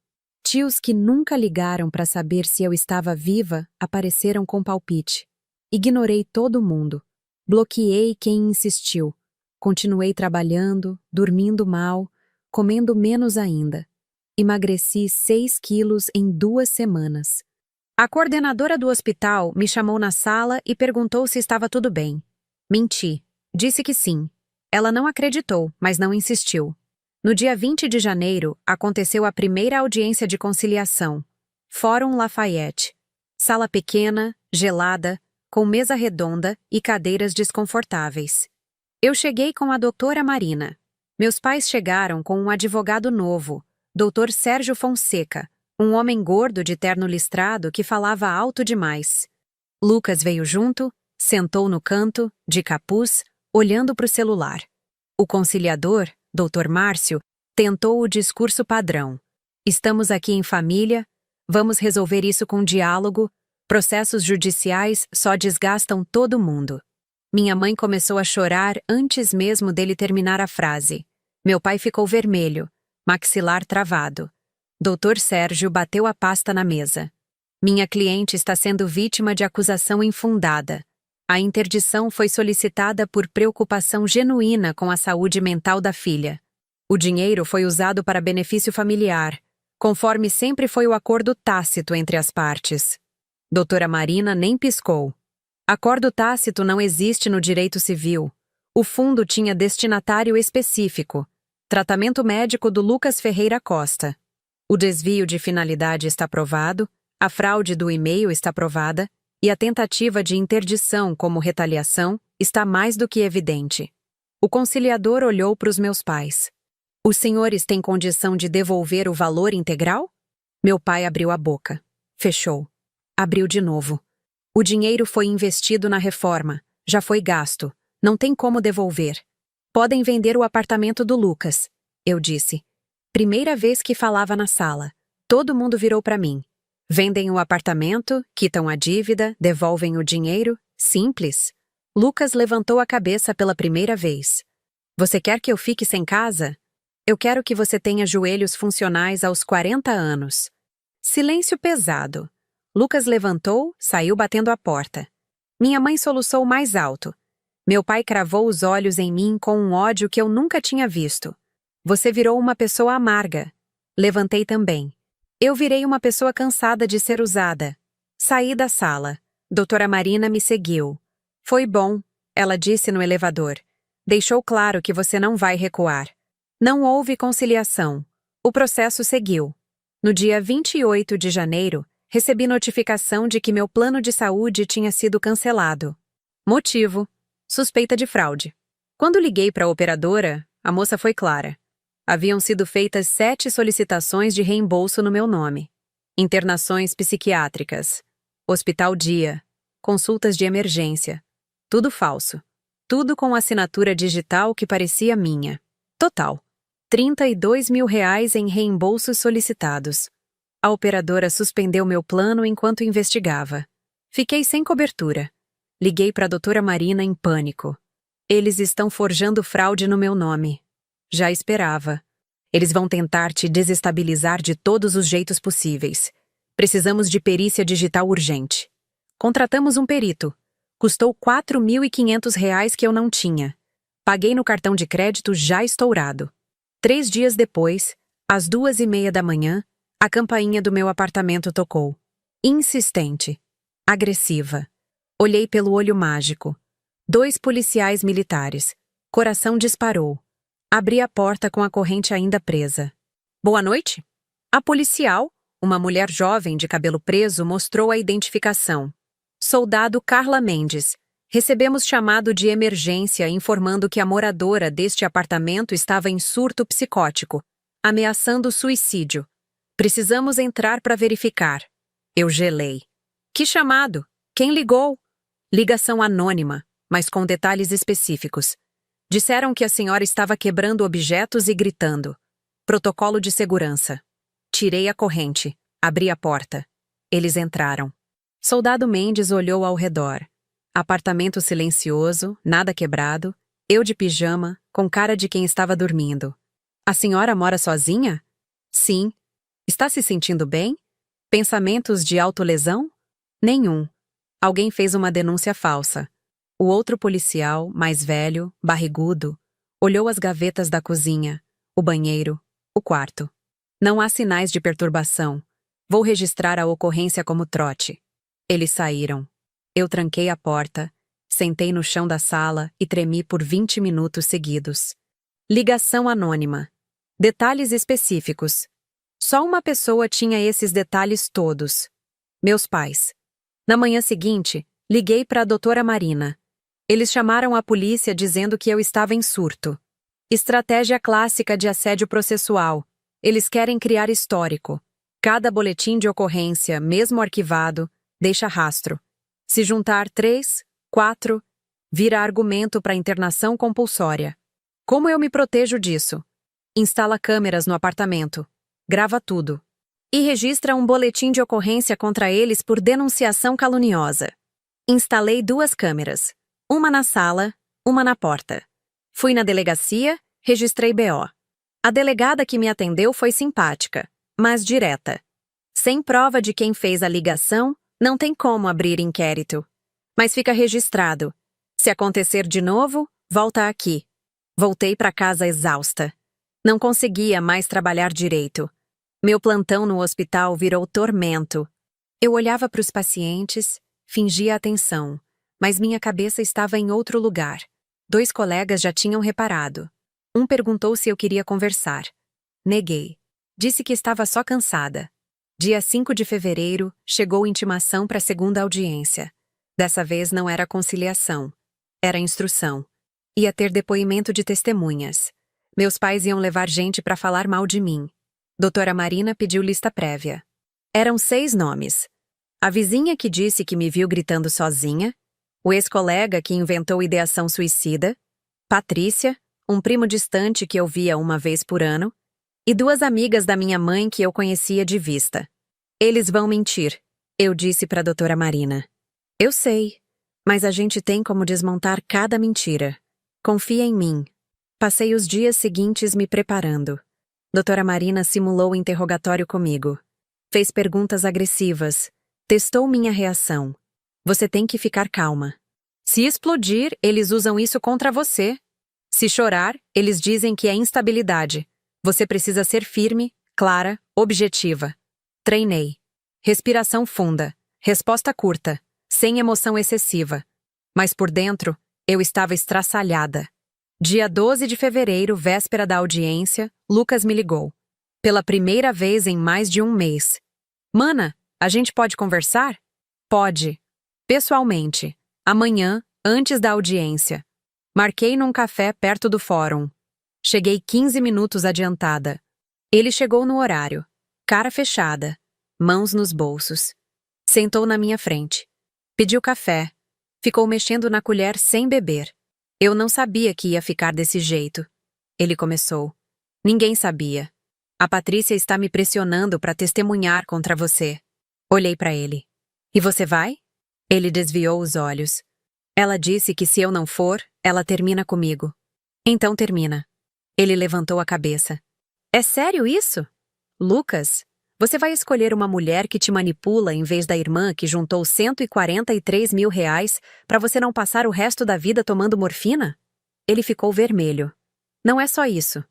Tios que nunca ligaram para saber se eu estava viva apareceram com palpite. Ignorei todo mundo. Bloqueei quem insistiu. Continuei trabalhando, dormindo mal, comendo menos ainda. Emagreci 6 quilos em 2 semanas. A coordenadora do hospital me chamou na sala e perguntou se estava tudo bem. Menti. Disse que sim. Ela não acreditou, mas não insistiu. No dia 20 de janeiro, aconteceu a primeira audiência de conciliação. Fórum Lafayette. Sala pequena, gelada, com mesa redonda e cadeiras desconfortáveis. Eu cheguei com a doutora Marina. Meus pais chegaram com um advogado novo, Dr. Sérgio Fonseca, um homem gordo de terno listrado que falava alto demais. Lucas veio junto, sentou no canto, de capuz, olhando para o celular. O conciliador, Dr. Márcio, tentou o discurso padrão. Estamos aqui em família, vamos resolver isso com diálogo, processos judiciais só desgastam todo mundo. Minha mãe começou a chorar antes mesmo dele terminar a frase. Meu pai ficou vermelho, maxilar travado. Dr. Sérgio bateu a pasta na mesa. Minha cliente está sendo vítima de acusação infundada. A interdição foi solicitada por preocupação genuína com a saúde mental da filha. O dinheiro foi usado para benefício familiar, conforme sempre foi o acordo tácito entre as partes. Doutora Marina nem piscou. Acordo tácito não existe no direito civil. O fundo tinha destinatário específico. Tratamento médico do Lucas Ferreira Costa. O desvio de finalidade está provado, a fraude do e-mail está provada e a tentativa de interdição como retaliação está mais do que evidente. O conciliador olhou para os meus pais. Os senhores têm condição de devolver o valor integral? Meu pai abriu a boca. Fechou. Abriu de novo. O dinheiro foi investido na reforma. Já foi gasto. Não tem como devolver. Podem vender o apartamento do Lucas, eu disse. Primeira vez que falava na sala. Todo mundo virou para mim. Vendem o apartamento, quitam a dívida, devolvem o dinheiro. Simples. Lucas levantou a cabeça pela primeira vez. Você quer que eu fique sem casa? Eu quero que você tenha joelhos funcionais aos 40 anos. Silêncio pesado. Lucas levantou, saiu batendo a porta. Minha mãe soluçou mais alto. Meu pai cravou os olhos em mim com um ódio que eu nunca tinha visto. Você virou uma pessoa amarga. Levantei também. Eu virei uma pessoa cansada de ser usada. Saí da sala. Doutora Marina me seguiu. Foi bom, ela disse no elevador. Deixou claro que você não vai recuar. Não houve conciliação. O processo seguiu. No dia 28 de janeiro, recebi notificação de que meu plano de saúde tinha sido cancelado. Motivo: suspeita de fraude. Quando liguei para a operadora, a moça foi clara. Haviam sido feitas 7 solicitações de reembolso no meu nome. Internações psiquiátricas, hospital dia, consultas de emergência. Tudo falso. Tudo com assinatura digital que parecia minha. Total: R$ 32 mil em reembolsos solicitados. A operadora suspendeu meu plano enquanto investigava. Fiquei sem cobertura. Liguei para a doutora Marina em pânico. Eles estão forjando fraude no meu nome. Já esperava. Eles vão tentar te desestabilizar de todos os jeitos possíveis. Precisamos de perícia digital urgente. Contratamos um perito. Custou R$ 4.500 que eu não tinha. Paguei no cartão de crédito já estourado. 3 dias depois, às 2:30 da manhã, a campainha do meu apartamento tocou. Insistente. Agressiva. Olhei pelo olho mágico. 2 policiais militares. Coração disparou. Abri a porta com a corrente ainda presa. Boa noite? A policial, uma mulher jovem de cabelo preso, mostrou a identificação. Soldado Carla Mendes. Recebemos chamado de emergência informando que a moradora deste apartamento estava em surto psicótico, ameaçando suicídio. Precisamos entrar para verificar. Eu gelei. Que chamado? Quem ligou? Ligação anônima, mas com detalhes específicos. Disseram que a senhora estava quebrando objetos e gritando. Protocolo de segurança. Tirei a corrente. Abri a porta. Eles entraram. Soldado Mendes olhou ao redor. Apartamento silencioso, nada quebrado, eu de pijama, com cara de quem estava dormindo. A senhora mora sozinha? Sim. Está Está se sentindo bem? Pensamentos de autolesão? Nenhum. Alguém fez uma denúncia falsa. O outro policial, mais velho, barrigudo, olhou as gavetas da cozinha, o banheiro, o quarto. Não há sinais de perturbação. Vou registrar a ocorrência como trote. Eles saíram. Eu tranquei a porta, sentei no chão da sala e tremi por 20 minutos seguidos. Ligação anônima. Detalhes específicos. Só uma pessoa tinha esses detalhes todos. Meus pais. Na manhã seguinte, liguei para a doutora Marina. Eles chamaram a polícia dizendo que eu estava em surto. Estratégia clássica de assédio processual. Eles querem criar histórico. Cada boletim de ocorrência, mesmo arquivado, deixa rastro. Se juntar 3, 4, vira argumento para internação compulsória. Como eu me protejo disso? Instala câmeras no apartamento. Grava tudo. E registra um boletim de ocorrência contra eles por denunciação caluniosa. Instalei 2 câmeras. Uma na sala, uma na porta. Fui na delegacia, registrei BO. A delegada que me atendeu foi simpática, mas direta. Sem prova de quem fez a ligação, não tem como abrir inquérito. Mas fica registrado. Se acontecer de novo, volta aqui. Voltei para casa exausta. Não conseguia mais trabalhar direito. Meu plantão no hospital virou tormento. Eu olhava para os pacientes, fingia atenção, mas minha cabeça estava em outro lugar. 2 colegas já tinham reparado. Um perguntou se eu queria conversar. Neguei. Disse que estava só cansada. Dia 5 de fevereiro, chegou intimação para a 2ª audiência. Dessa vez não era conciliação. Era instrução. Ia ter depoimento de testemunhas. Meus pais iam levar gente para falar mal de mim. Doutora Marina pediu lista prévia. Eram 6 nomes. A vizinha que disse que me viu gritando sozinha, o ex-colega que inventou ideação suicida, Patrícia, um primo distante que eu via uma vez por ano, e 2 amigas da minha mãe que eu conhecia de vista. Eles vão mentir, eu disse para a doutora Marina. Eu sei, mas a gente tem como desmontar cada mentira. Confia em mim. Passei os dias seguintes me preparando. Doutora Marina simulou o interrogatório comigo. Fez perguntas agressivas. Testou minha reação. Você tem que ficar calma. Se explodir, eles usam isso contra você. Se chorar, eles dizem que é instabilidade. Você precisa ser firme, clara, objetiva. Treinei. Respiração funda. Resposta curta. Sem emoção excessiva. Mas por dentro, eu estava estraçalhada. Dia 12 de fevereiro, véspera da audiência, Lucas me ligou. Pela primeira vez em mais de um mês. Mana, a gente pode conversar? Pode. Pessoalmente. Amanhã, antes da audiência. Marquei num café perto do fórum. Cheguei 15 minutos adiantada. Ele chegou no horário. Cara fechada. Mãos nos bolsos. Sentou na minha frente. Pediu café. Ficou mexendo na colher sem beber. Eu não sabia que ia ficar desse jeito. Ele começou. Ninguém sabia. A Patrícia está me pressionando para testemunhar contra você. Olhei para ele. E você vai? Ele desviou os olhos. Ela disse que se eu não for, ela termina comigo. Então termina. Ele levantou a cabeça. É sério isso? Lucas, você vai escolher uma mulher que te manipula em vez da irmã que juntou R$143 mil para você não passar o resto da vida tomando morfina? Ele ficou vermelho. Não é só isso.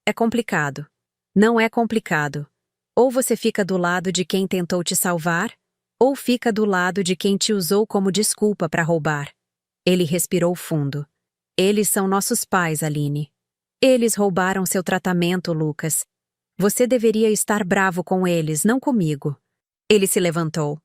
É complicado. Não é complicado. Ou você fica do lado de quem tentou te salvar, ou fica do lado de quem te usou como desculpa para roubar. Ele respirou fundo. Eles são nossos pais, Aline. Eles roubaram seu tratamento, Lucas. Você deveria estar bravo com eles, não comigo. Ele se levantou.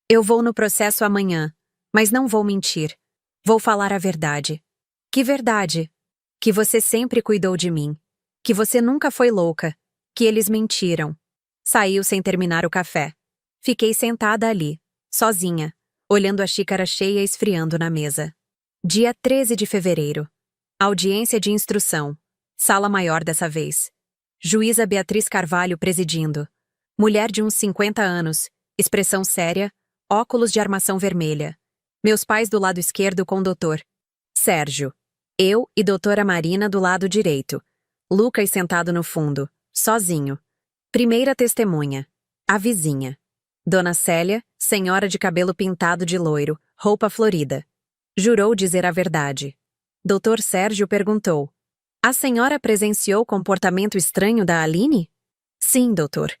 Eu vou no processo amanhã, mas não vou mentir. Vou falar a verdade. Que verdade? Que você sempre cuidou de mim. Que você nunca foi louca. Que eles mentiram. Saiu sem terminar o café. Fiquei sentada ali, sozinha, olhando a xícara cheia esfriando na mesa. Dia 13 de fevereiro. Audiência de instrução. Sala maior dessa vez. Juíza Beatriz Carvalho presidindo. Mulher de uns 50 anos, expressão séria, óculos de armação vermelha. Meus pais do lado esquerdo com o doutor Sérgio. Eu e doutora Marina do lado direito. Lucas sentado no fundo, sozinho. Primeira testemunha. A vizinha. Dona Célia, senhora de cabelo pintado de loiro, roupa florida. Jurou dizer a verdade. Dr. Sérgio perguntou: a senhora presenciou comportamento estranho da Aline? Sim, doutor.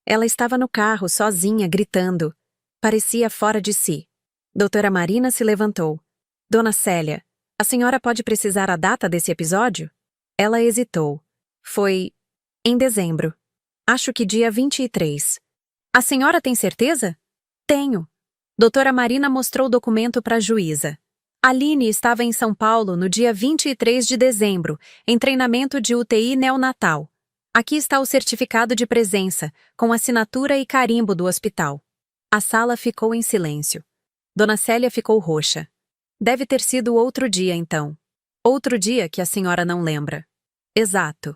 Ela estava no carro, sozinha, gritando. Parecia fora de si. Doutora Marina se levantou. Dona Célia, a senhora pode precisar a data desse episódio? Ela hesitou. Foi em dezembro. Acho que dia 23. A senhora tem certeza? Tenho. Doutora Marina mostrou o documento para a juíza. Aline estava em São Paulo no dia 23 de dezembro, em treinamento de UTI neonatal. Aqui está o certificado de presença, com assinatura e carimbo do hospital. A sala ficou em silêncio. Dona Célia ficou roxa. Deve ter sido outro dia, então. Outro dia que a senhora não lembra. Exato.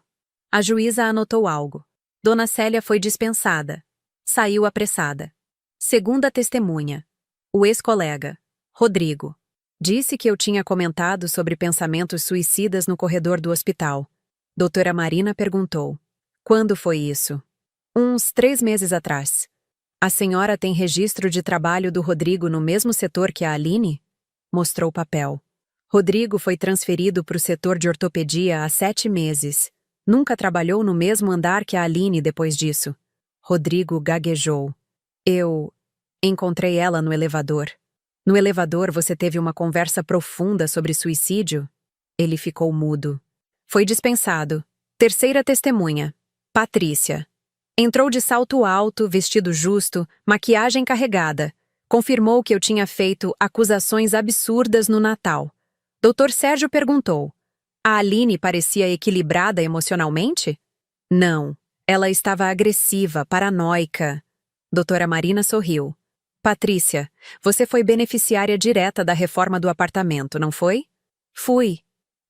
A juíza anotou algo. Dona Célia foi dispensada. Saiu apressada. Segunda testemunha. O ex-colega, Rodrigo. Disse que eu tinha comentado sobre pensamentos suicidas no corredor do hospital. Doutora Marina perguntou: quando foi isso? Uns 3 meses atrás. A senhora tem registro de trabalho do Rodrigo no mesmo setor que a Aline? Mostrou o papel. Rodrigo foi transferido para o setor de ortopedia há 7 meses. Nunca trabalhou no mesmo andar que a Aline depois disso. Rodrigo gaguejou. Eu encontrei ela no elevador. No elevador você teve uma conversa profunda sobre suicídio? Ele ficou mudo. Foi dispensado. Terceira testemunha. Patrícia. Entrou de salto alto, vestido justo, maquiagem carregada. Confirmou que eu tinha feito acusações absurdas no Natal. Dr. Sérgio perguntou: a Aline parecia equilibrada emocionalmente? Não. Ela estava agressiva, paranoica. Doutora Marina sorriu. Patrícia, você foi beneficiária direta da reforma do apartamento, não foi? Fui.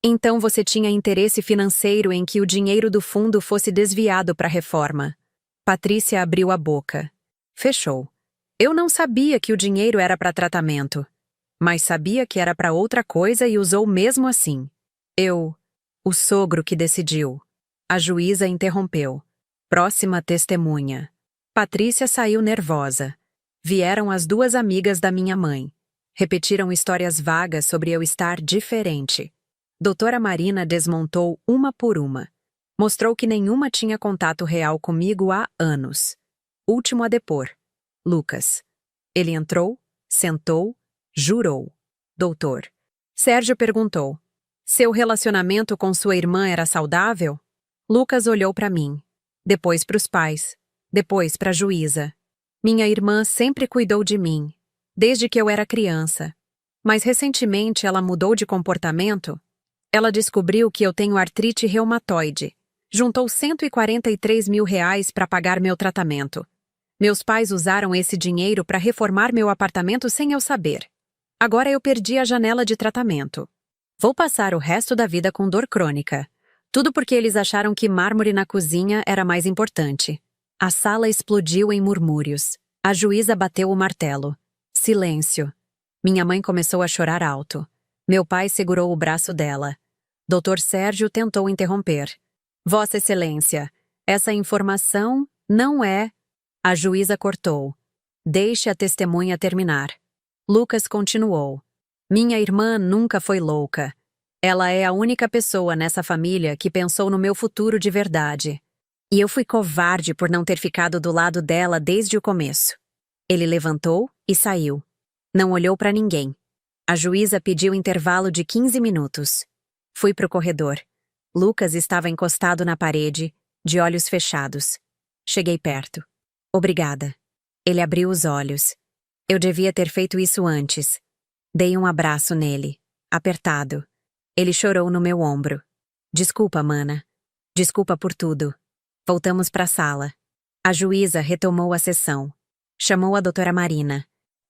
Então você tinha interesse financeiro em que o dinheiro do fundo fosse desviado para a reforma. Patrícia abriu a boca. Fechou. Eu não sabia que o dinheiro era para tratamento, mas sabia que era para outra coisa e usou mesmo assim. O sogro que decidiu. A juíza interrompeu. Próxima testemunha. Patrícia saiu nervosa. Vieram as 2 amigas da minha mãe. Repetiram histórias vagas sobre eu estar diferente. Doutora Marina desmontou uma por uma. Mostrou que nenhuma tinha contato real comigo há anos. Último a depor. Lucas. Ele entrou, sentou, jurou. Doutor. Sérgio perguntou: seu relacionamento com sua irmã era saudável? Lucas olhou para mim. Depois para os pais. Depois para a juíza. Minha irmã sempre cuidou de mim, desde que eu era criança. Mas recentemente ela mudou de comportamento. Ela descobriu que eu tenho artrite reumatoide. Juntou R$ 143 mil para pagar meu tratamento. Meus pais usaram esse dinheiro para reformar meu apartamento sem eu saber. Agora eu perdi a janela de tratamento. Vou passar o resto da vida com dor crônica. Tudo porque eles acharam que mármore na cozinha era mais importante. A sala explodiu em murmúrios. A juíza bateu o martelo. Silêncio. Minha mãe começou a chorar alto. Meu pai segurou o braço dela. Dr. Sérgio tentou interromper. Vossa Excelência, essa informação não é... A juíza cortou. Deixe a testemunha terminar. Lucas continuou. Minha irmã nunca foi louca. Ela é a única pessoa nessa família que pensou no meu futuro de verdade. E eu fui covarde por não ter ficado do lado dela desde o começo. Ele levantou e saiu. Não olhou para ninguém. A juíza pediu intervalo de 15 minutos. Fui pro corredor. Lucas estava encostado na parede, de olhos fechados. Cheguei perto. Obrigada. Ele abriu os olhos. Eu devia ter feito isso antes. Dei um abraço nele, apertado. Ele chorou no meu ombro. Desculpa, mana. Desculpa por tudo. Voltamos para a sala. A juíza retomou a sessão. Chamou a doutora Marina.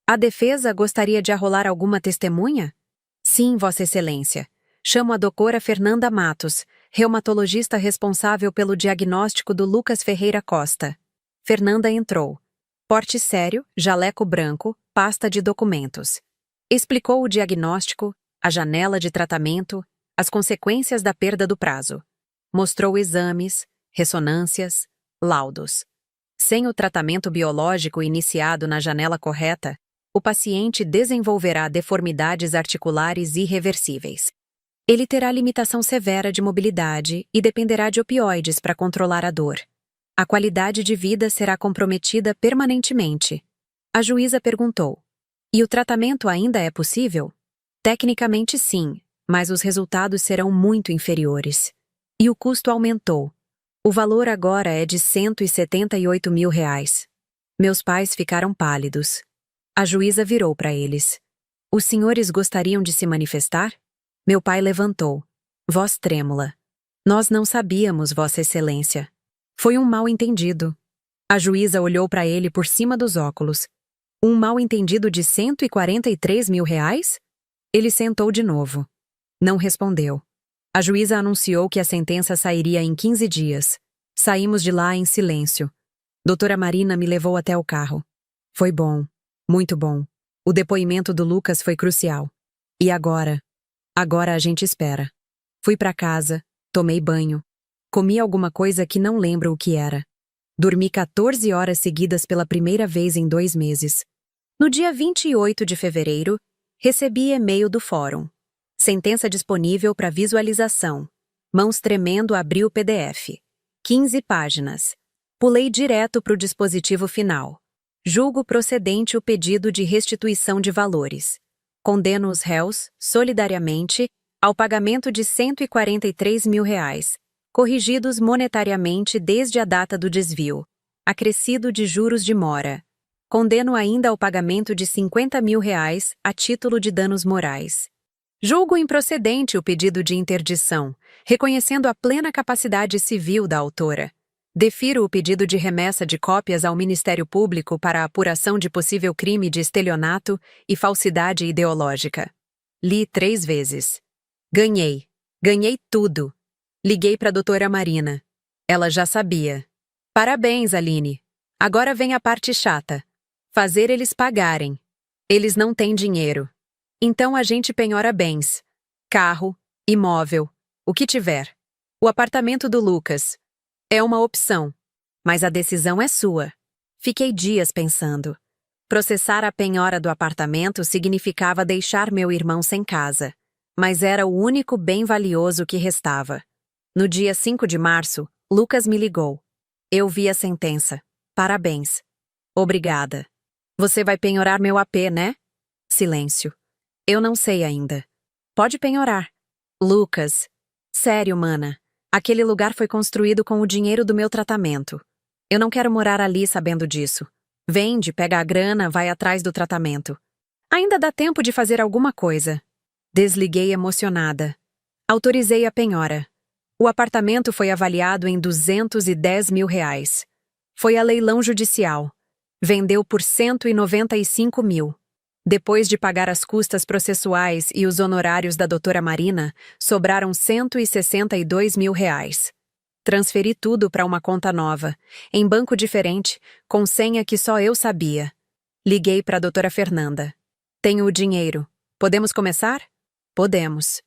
A defesa gostaria de arrolar alguma testemunha? Sim, Vossa Excelência. Chamo a doutora Fernanda Matos, reumatologista responsável pelo diagnóstico do Lucas Ferreira Costa. Fernanda entrou. Porte sério, jaleco branco, pasta de documentos. Explicou o diagnóstico, a janela de tratamento, as consequências da perda do prazo. Mostrou exames, ressonâncias, laudos. Sem o tratamento biológico iniciado na janela correta, o paciente desenvolverá deformidades articulares irreversíveis. Ele terá limitação severa de mobilidade e dependerá de opioides para controlar a dor. A qualidade de vida será comprometida permanentemente. A juíza perguntou: e o tratamento ainda é possível? Tecnicamente sim, mas os resultados serão muito inferiores. E o custo aumentou. O valor agora é de R$ 178 mil. Meus pais ficaram pálidos. A juíza virou para eles. Os senhores gostariam de se manifestar? Meu pai levantou, voz trêmula. Nós não sabíamos, Vossa Excelência. Foi um mal-entendido. A juíza olhou para ele por cima dos óculos. Um mal-entendido de R$ 143 mil? Ele sentou de novo. Não respondeu. A juíza anunciou que a sentença sairia em 15 dias. Saímos de lá em silêncio. Doutora Marina me levou até o carro. Foi bom. Muito bom. O depoimento do Lucas foi crucial. E agora? Agora a gente espera. Fui para casa, tomei banho. Comi alguma coisa que não lembro o que era. Dormi 14 horas seguidas pela primeira vez em 2 meses. No dia 28 de fevereiro, recebi e-mail do fórum. Sentença disponível para visualização. Mãos tremendo, abri o PDF. 15 páginas. Pulei direto para o dispositivo final. Julgo procedente o pedido de restituição de valores. Condeno os réus, solidariamente, ao pagamento de R$ 143 mil, corrigidos monetariamente desde a data do desvio, acrescido de juros de mora. Condeno ainda ao pagamento de R$ 50 mil a título de danos morais. Julgo improcedente o pedido de interdição, reconhecendo a plena capacidade civil da autora. Defiro o pedido de remessa de cópias ao Ministério Público para a apuração de possível crime de estelionato e falsidade ideológica. Li 3 vezes. Ganhei. Ganhei tudo. Liguei para a doutora Marina. Ela já sabia. Parabéns, Aline. Agora vem a parte chata. Fazer eles pagarem. Eles não têm dinheiro. Então a gente penhora bens. Carro, imóvel, o que tiver. O apartamento do Lucas. É uma opção. Mas a decisão é sua. Fiquei dias pensando. Processar a penhora do apartamento significava deixar meu irmão sem casa. Mas era o único bem valioso que restava. No dia 5 de março, Lucas me ligou. Eu vi a sentença. Parabéns. Obrigada. Você vai penhorar meu AP, né? Silêncio. Eu não sei ainda. Pode penhorar. Lucas. Sério, mana. Aquele lugar foi construído com o dinheiro do meu tratamento. Eu não quero morar ali sabendo disso. Vende, pega a grana, vai atrás do tratamento. Ainda dá tempo de fazer alguma coisa. Desliguei emocionada. Autorizei a penhora. O apartamento foi avaliado em R$ 210 mil. Foi a leilão judicial. Vendeu por R$ 195 mil. Depois de pagar as custas processuais e os honorários da doutora Marina, sobraram R$ 162 mil. Transferi tudo para uma conta nova, em banco diferente, com senha que só eu sabia. Liguei para a doutora Fernanda. Tenho o dinheiro. Podemos começar? Podemos.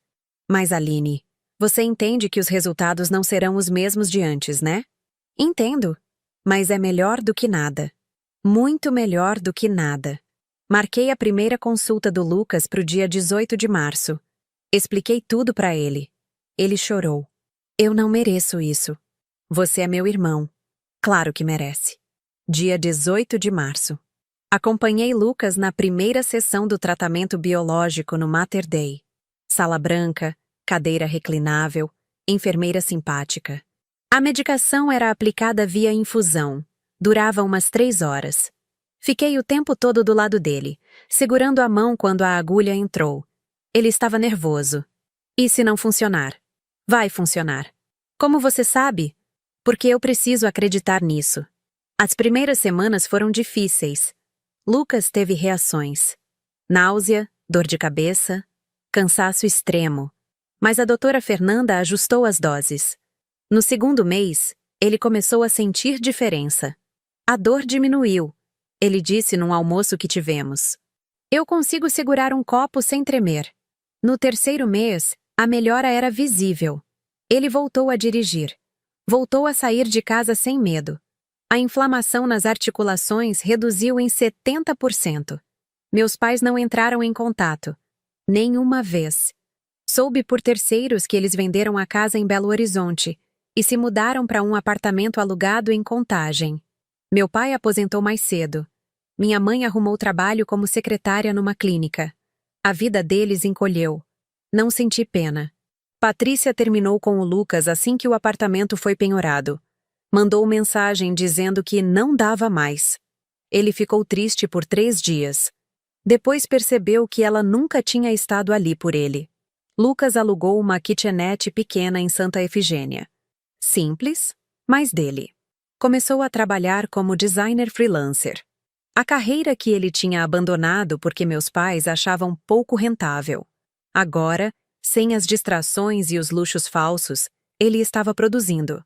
Mas, Aline, você entende que os resultados não serão os mesmos de antes, né? Entendo. Mas é melhor do que nada. Muito melhor do que nada. Marquei a primeira consulta do Lucas para o dia 18 de março. Expliquei tudo para ele. Ele chorou. Eu não mereço isso. Você é meu irmão. Claro que merece. Dia 18 de março. Acompanhei Lucas na primeira sessão do tratamento biológico no Mater Dei. Sala branca, cadeira reclinável, enfermeira simpática. A medicação era aplicada via infusão. Durava umas 3 horas. Fiquei o tempo todo do lado dele, segurando a mão quando a agulha entrou. Ele estava nervoso. E se não funcionar? Vai funcionar. Como você sabe? Porque eu preciso acreditar nisso. As primeiras semanas foram difíceis. Lucas teve reações. Náusea, dor de cabeça, cansaço extremo. Mas a doutora Fernanda ajustou as doses. No 2º mês, ele começou a sentir diferença. A dor diminuiu. Ele disse num almoço que tivemos. Eu consigo segurar um copo sem tremer. No 3º mês, a melhora era visível. Ele voltou a dirigir. Voltou a sair de casa sem medo. A inflamação nas articulações reduziu em 70%. Meus pais não entraram em contato. Nenhuma vez. Soube por terceiros que eles venderam a casa em Belo Horizonte e se mudaram para um apartamento alugado em Contagem. Meu pai aposentou mais cedo. Minha mãe arrumou trabalho como secretária numa clínica. A vida deles encolheu. Não senti pena. Patrícia terminou com o Lucas assim que o apartamento foi penhorado. Mandou mensagem dizendo que não dava mais. Ele ficou triste por 3 dias. Depois percebeu que ela nunca tinha estado ali por ele. Lucas alugou uma kitchenette pequena em Santa Efigênia. Simples, mas dele. Começou a trabalhar como designer freelancer. A carreira que ele tinha abandonado porque meus pais achavam pouco rentável. Agora, sem as distrações e os luxos falsos, ele estava produzindo.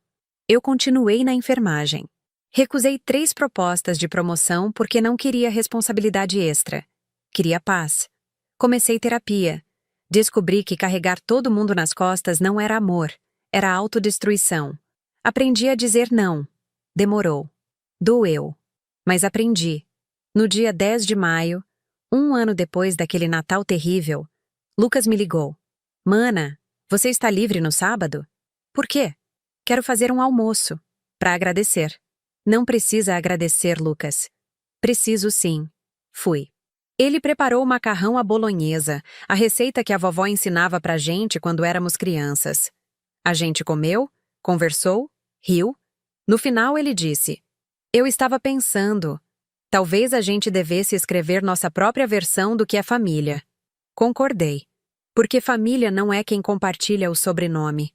Eu continuei na enfermagem. Recusei 3 propostas de promoção porque não queria responsabilidade extra. Queria paz. Comecei terapia. Descobri que carregar todo mundo nas costas não era amor, era autodestruição. Aprendi a dizer não. Demorou. Doeu. Mas aprendi. No dia 10 de maio, 1 ano depois daquele Natal terrível, Lucas me ligou. Mana, você está livre no sábado? Por quê? Quero fazer um almoço. Para agradecer. Não precisa agradecer, Lucas. Preciso sim. Fui. Ele preparou macarrão à bolonhesa, a receita que a vovó ensinava pra gente quando éramos crianças. A gente comeu, conversou, riu. No final ele disse: Eu estava pensando, talvez a gente devesse escrever nossa própria versão do que é família. Concordei. Porque família não é quem compartilha o sobrenome.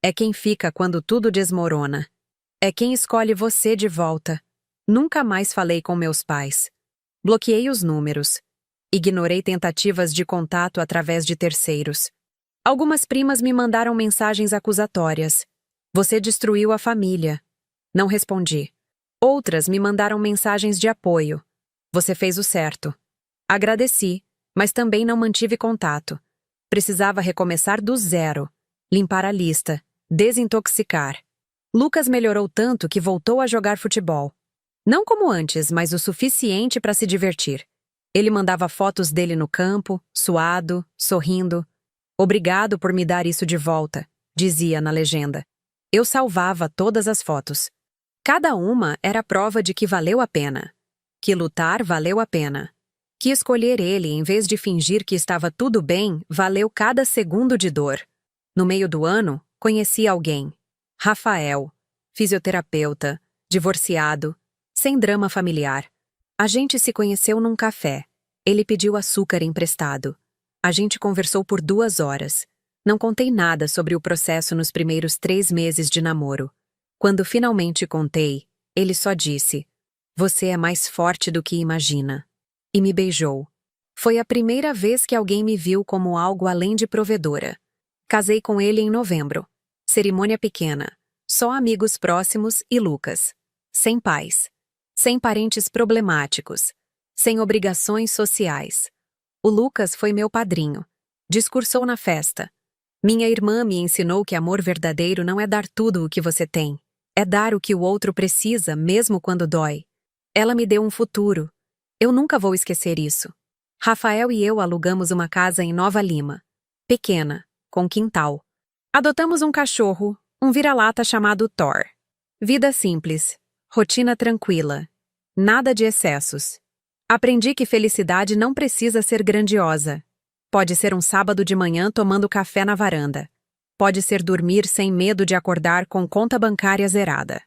É quem fica quando tudo desmorona. É quem escolhe você de volta. Nunca mais falei com meus pais. Bloqueei os números. Ignorei tentativas de contato através de terceiros. Algumas primas me mandaram mensagens acusatórias. Você destruiu a família. Não respondi. Outras me mandaram mensagens de apoio. Você fez o certo. Agradeci, mas também não mantive contato. Precisava recomeçar do zero. Limpar a lista. Desintoxicar. Lucas melhorou tanto que voltou a jogar futebol. Não como antes, mas o suficiente para se divertir. Ele mandava fotos dele no campo, suado, sorrindo. Obrigado por me dar isso de volta, dizia na legenda. Eu salvava todas as fotos. Cada uma era prova de que valeu a pena. Que lutar valeu a pena. Que escolher ele em vez de fingir que estava tudo bem valeu cada segundo de dor. No meio do ano, conheci alguém. Rafael, fisioterapeuta, divorciado, sem drama familiar. A gente se conheceu num café. Ele pediu açúcar emprestado. A gente conversou por 2 horas. Não contei nada sobre o processo nos primeiros 3 meses de namoro. Quando finalmente contei, ele só disse: Você é mais forte do que imagina. E me beijou. Foi a primeira vez que alguém me viu como algo além de provedora. Casei com ele em novembro. Cerimônia pequena. Só amigos próximos e Lucas. Sem pais. Sem parentes problemáticos. Sem obrigações sociais. O Lucas foi meu padrinho. Discursou na festa. Minha irmã me ensinou que amor verdadeiro não é dar tudo o que você tem. É dar o que o outro precisa, mesmo quando dói. Ela me deu um futuro. Eu nunca vou esquecer isso. Rafael e eu alugamos uma casa em Nova Lima. Pequena, com quintal. Adotamos um cachorro, um vira-lata chamado Thor. Vida simples. Rotina tranquila. Nada de excessos. Aprendi que felicidade não precisa ser grandiosa. Pode ser um sábado de manhã tomando café na varanda. Pode ser dormir sem medo de acordar com conta bancária zerada.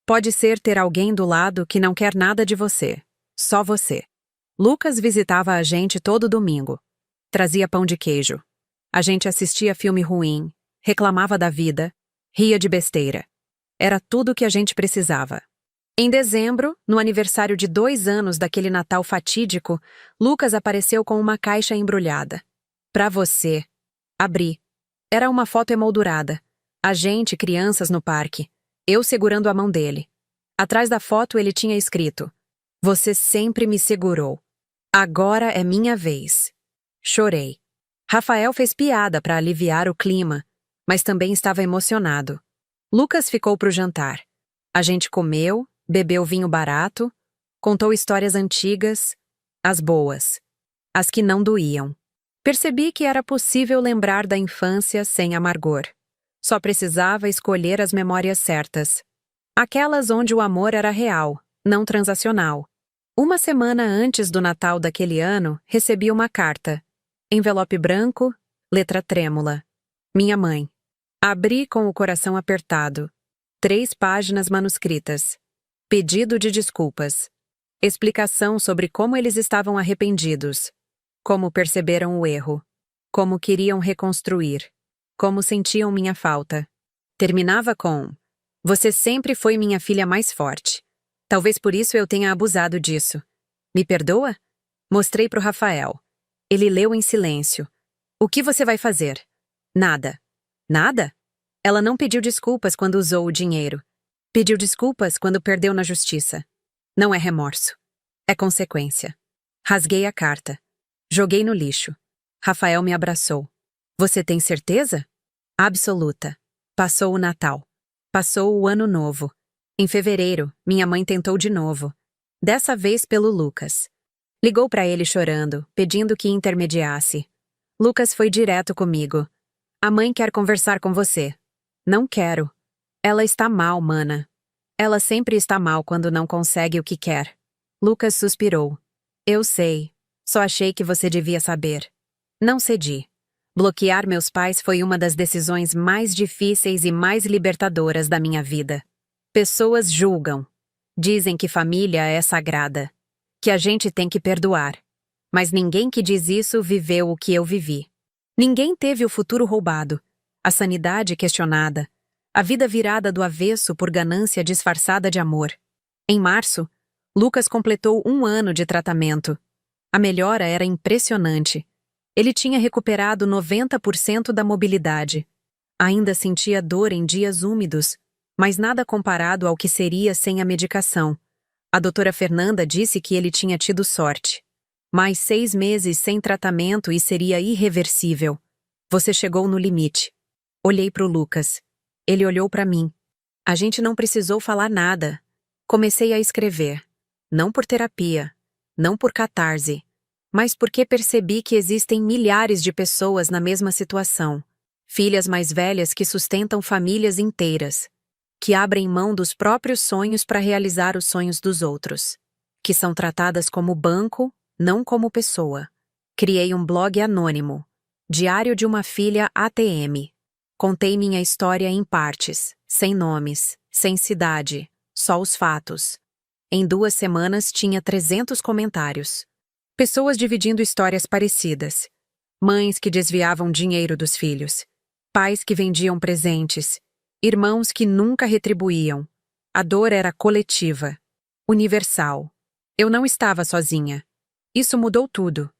Pode ser ter alguém do lado que não quer nada de você. Só você. Lucas visitava a gente todo domingo. Trazia pão de queijo. A gente assistia filme ruim, reclamava da vida, ria de besteira. Era tudo o que a gente precisava. Em dezembro, no aniversário de 2 anos daquele Natal fatídico, Lucas apareceu com uma caixa embrulhada. Pra você. Abri. Era uma foto emoldurada. A gente, crianças no parque. Eu segurando a mão dele. Atrás da foto ele tinha escrito: Você sempre me segurou. Agora é minha vez. Chorei. Rafael fez piada para aliviar o clima, mas também estava emocionado. Lucas ficou pro jantar. A gente comeu, bebeu vinho barato, contou histórias antigas, as boas, as que não doíam. Percebi que era possível lembrar da infância sem amargor. Só precisava escolher as memórias certas. Aquelas onde o amor era real, não transacional. Uma semana antes do Natal daquele ano, recebi uma carta. Envelope branco, letra trêmula. Minha mãe. Abri com o coração apertado. 3 páginas manuscritas. Pedido de desculpas. Explicação sobre como eles estavam arrependidos. Como perceberam o erro. Como queriam reconstruir. Como sentiam minha falta. Terminava com: você sempre foi minha filha mais forte. Talvez por isso eu tenha abusado disso. Me perdoa? Mostrei para o Rafael. Ele leu em silêncio. O que você vai fazer? Nada. Nada? Ela não pediu desculpas quando usou o dinheiro. Pediu desculpas quando perdeu na justiça. Não é remorso. É consequência. Rasguei a carta. Joguei no lixo. Rafael me abraçou. Você tem certeza? Absoluta. Passou o Natal. Passou o Ano Novo. Em fevereiro, minha mãe tentou de novo. Dessa vez pelo Lucas. Ligou para ele chorando, pedindo que intermediasse. Lucas foi direto comigo. A mãe quer conversar com você. Não quero. Ela está mal, mana. Ela sempre está mal quando não consegue o que quer. Lucas suspirou. Eu sei. Só achei que você devia saber. Não cedi. Bloquear meus pais foi uma das decisões mais difíceis e mais libertadoras da minha vida. Pessoas julgam. Dizem que família é sagrada. Que a gente tem que perdoar. Mas ninguém que diz isso viveu o que eu vivi. Ninguém teve o futuro roubado, a sanidade questionada, a vida virada do avesso por ganância disfarçada de amor. Em março, Lucas completou 1 ano de tratamento. A melhora era impressionante. Ele tinha recuperado 90% da mobilidade. Ainda sentia dor em dias úmidos, mas nada comparado ao que seria sem a medicação. A doutora Fernanda disse que ele tinha tido sorte. Mais 6 meses sem tratamento e seria irreversível. Você chegou no limite. Olhei para o Lucas. Ele olhou para mim. A gente não precisou falar nada. Comecei a escrever. Não por terapia, não por catarse, mas porque percebi que existem milhares de pessoas na mesma situação. Filhas mais velhas que sustentam famílias inteiras. Que abrem mão dos próprios sonhos para realizar os sonhos dos outros. Que são tratadas como banco, não como pessoa. Criei um blog anônimo. Diário de uma filha ATM. Contei minha história em partes, sem nomes, sem cidade, só os fatos. Em 2 semanas tinha 300 comentários. Pessoas dividindo histórias parecidas. Mães que desviavam dinheiro dos filhos. Pais que vendiam presentes. Irmãos que nunca retribuíam. A dor era coletiva. Universal. Eu não estava sozinha. Isso mudou tudo.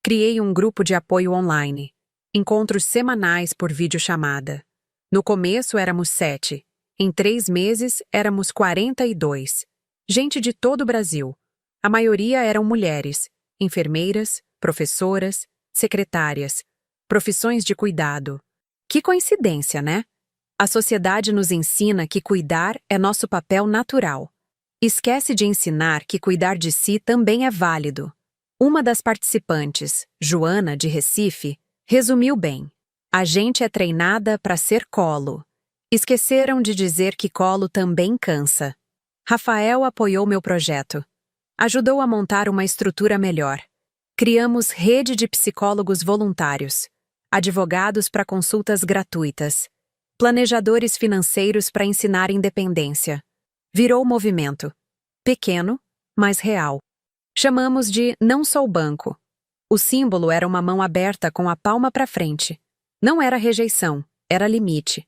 Criei um grupo de apoio online. Encontros semanais por videochamada. No começo éramos 7. Em 3 meses éramos 42. Gente de todo o Brasil. A maioria eram mulheres. Enfermeiras, professoras, secretárias. Profissões de cuidado. Que coincidência, né? A sociedade nos ensina que cuidar é nosso papel natural. Esquece de ensinar que cuidar de si também é válido. Uma das participantes, Joana, de Recife, resumiu bem. A gente é treinada para ser colo. Esqueceram de dizer que colo também cansa. Rafael apoiou meu projeto. Ajudou a montar uma estrutura melhor. Criamos rede de psicólogos voluntários, advogados para consultas gratuitas, planejadores financeiros para ensinar independência. Virou movimento. Pequeno, mas real. Chamamos de Não Sou Banco. O símbolo era uma mão aberta com a palma para frente. Não era rejeição, era limite.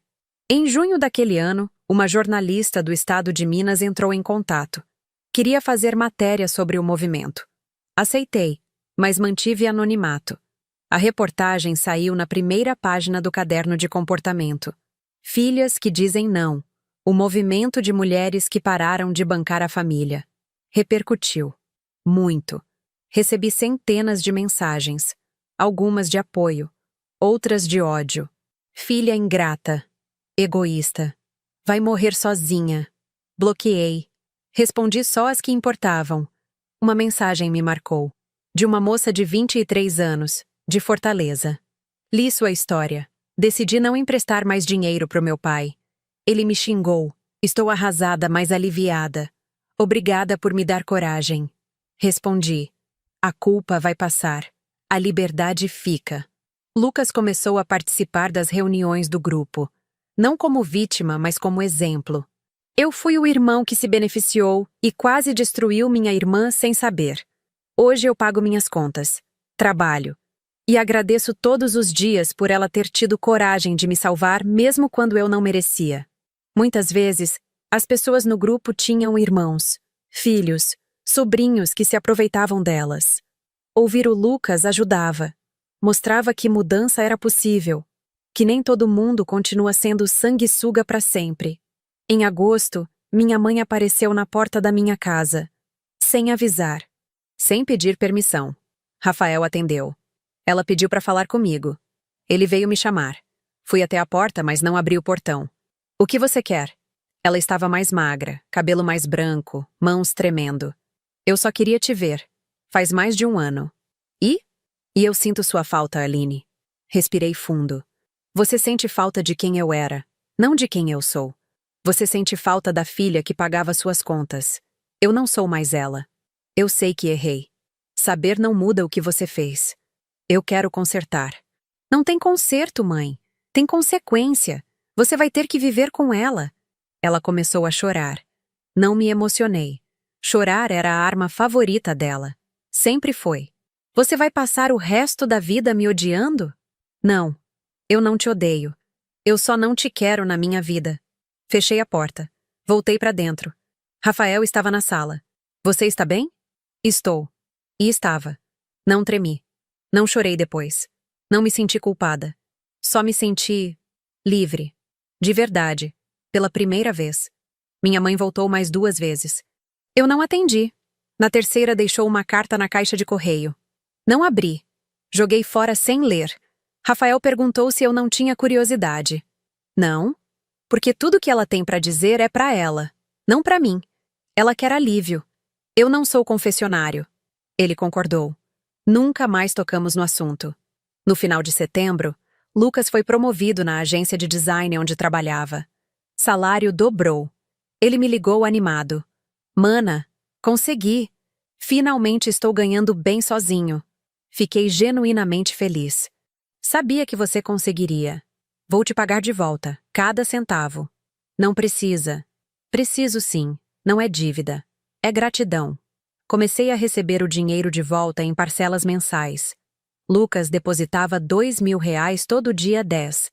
Em junho daquele ano, uma jornalista do estado de Minas entrou em contato. Queria fazer matéria sobre o movimento. Aceitei, mas mantive anonimato. A reportagem saiu na primeira página do caderno de comportamento. Filhas que dizem não. O movimento de mulheres que pararam de bancar a família. Repercutiu. Muito. Recebi centenas de mensagens. Algumas de apoio. Outras de ódio. Filha ingrata. Egoísta. Vai morrer sozinha. Bloqueei. Respondi só as que importavam. Uma mensagem me marcou. De uma moça de 23 anos, de Fortaleza. Li sua história. Decidi não emprestar mais dinheiro pro meu pai. Ele me xingou. Estou arrasada, mas aliviada. Obrigada por me dar coragem. Respondi. A culpa vai passar. A liberdade fica. Lucas começou a participar das reuniões do grupo. Não como vítima, mas como exemplo. Eu fui o irmão que se beneficiou e quase destruiu minha irmã sem saber. Hoje eu pago minhas contas. Trabalho. E agradeço todos os dias por ela ter tido coragem de me salvar mesmo quando eu não merecia. Muitas vezes, as pessoas no grupo tinham irmãos, filhos, sobrinhos que se aproveitavam delas. Ouvir o Lucas ajudava. Mostrava que mudança era possível. Que nem todo mundo continua sendo sanguessuga para sempre. Em agosto, minha mãe apareceu na porta da minha casa. Sem avisar. Sem pedir permissão. Rafael atendeu. Ela pediu para falar comigo. Ele veio me chamar. Fui até a porta, mas não abri o portão. O que você quer? Ela estava mais magra, cabelo mais branco, mãos tremendo. Eu só queria te ver. Faz mais de 1 ano. E? E eu sinto sua falta, Aline. Respirei fundo. Você sente falta de quem eu era, não de quem eu sou. Você sente falta da filha que pagava suas contas. Eu não sou mais ela. Eu sei que errei. Saber não muda o que você fez. Eu quero consertar. Não tem conserto, mãe. Tem consequência. Você vai ter que viver com ela. Ela começou a chorar. Não me emocionei. Chorar era a arma favorita dela. Sempre foi. Você vai passar o resto da vida me odiando? Não. Eu não te odeio. Eu só não te quero na minha vida. Fechei a porta. Voltei para dentro. Rafael estava na sala. Você está bem? Estou. E estava. Não tremi. Não chorei depois. Não me senti culpada. Só me senti livre. De verdade. Pela primeira vez. Minha mãe voltou mais 2 vezes. Eu não atendi. Na terceira deixou uma carta na caixa de correio. Não abri. Joguei fora sem ler. Rafael perguntou se eu não tinha curiosidade. Não. Porque tudo que ela tem para dizer é para ela, não para mim. Ela quer alívio. Eu não sou confessionário. Ele concordou. Nunca mais tocamos no assunto. No final de setembro, Lucas foi promovido na agência de design onde trabalhava. Salário dobrou. Ele me ligou animado. Mana, consegui. Finalmente estou ganhando bem sozinho. Fiquei genuinamente feliz. Sabia que você conseguiria. Vou te pagar de volta, cada centavo. Não precisa. Preciso sim, não é dívida. É gratidão. Comecei a receber o dinheiro de volta em parcelas mensais. Lucas depositava R$ 2.000 todo dia 10.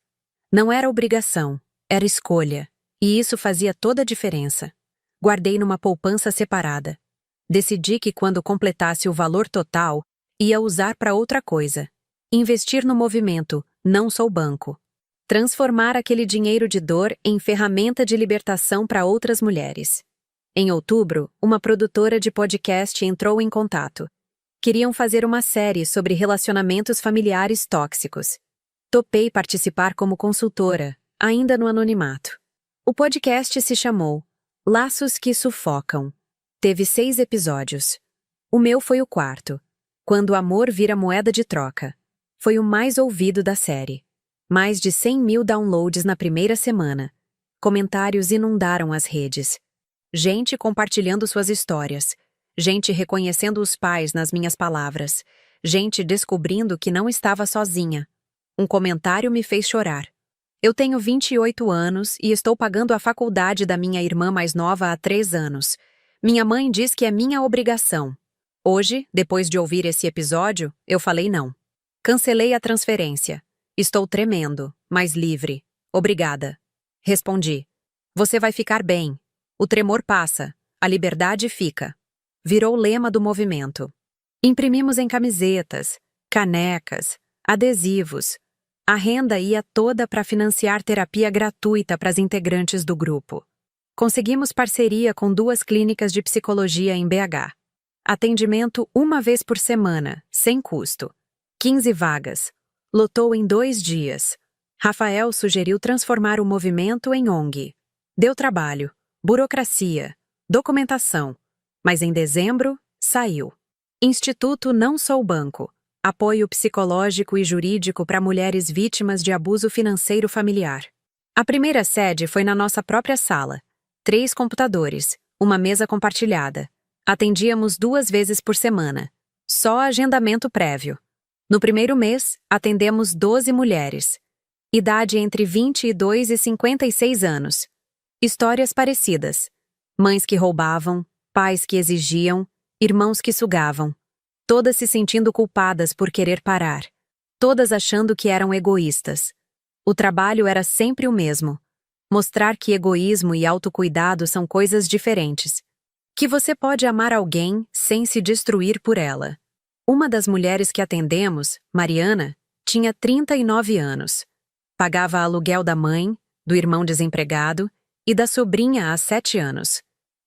Não era obrigação, era escolha. E isso fazia toda a diferença. Guardei numa poupança separada. Decidi que quando completasse o valor total, ia usar para outra coisa. Investir no movimento, não sou banco. Transformar aquele dinheiro de dor em ferramenta de libertação para outras mulheres. Em outubro, uma produtora de podcast entrou em contato. Queriam fazer uma série sobre relacionamentos familiares tóxicos. Topei participar como consultora, ainda no anonimato. O podcast se chamou Laços que Sufocam. Teve 6 episódios. O meu foi o 4, Quando o Amor Vira Moeda de Troca. Foi o mais ouvido da série. Mais de 100.000 downloads na primeira semana. Comentários inundaram as redes. Gente compartilhando suas histórias. Gente reconhecendo os pais nas minhas palavras. Gente descobrindo que não estava sozinha. Um comentário me fez chorar. Eu tenho 28 anos e estou pagando a faculdade da minha irmã mais nova há 3 anos. Minha mãe diz que é minha obrigação. Hoje, depois de ouvir esse episódio, eu falei não. Cancelei a transferência. Estou tremendo, mas livre. Obrigada. Respondi. Você vai ficar bem. O tremor passa. A liberdade fica. Virou lema do movimento. Imprimimos em camisetas, canecas, adesivos. A renda ia toda para financiar terapia gratuita para as integrantes do grupo. Conseguimos parceria com 2 clínicas de psicologia em BH. Atendimento 1 vez por semana, sem custo. 15 vagas. Lotou em 2 dias. Rafael sugeriu transformar o movimento em ONG. Deu trabalho, burocracia, documentação. Mas em dezembro, saiu. Instituto Não Sou Banco. Apoio psicológico e jurídico para mulheres vítimas de abuso financeiro familiar. A primeira sede foi na nossa própria sala. 3 computadores, uma mesa compartilhada. Atendíamos 2 vezes por semana. Só agendamento prévio. No primeiro mês, atendemos 12 mulheres. Idade entre 22 e 56 anos. Histórias parecidas. Mães que roubavam, pais que exigiam, irmãos que sugavam. Todas se sentindo culpadas por querer parar. Todas achando que eram egoístas. O trabalho era sempre o mesmo. Mostrar que egoísmo e autocuidado são coisas diferentes. Que você pode amar alguém sem se destruir por ela. Uma das mulheres que atendemos, Mariana, tinha 39 anos. Pagava aluguel da mãe, do irmão desempregado e da sobrinha há 7 anos.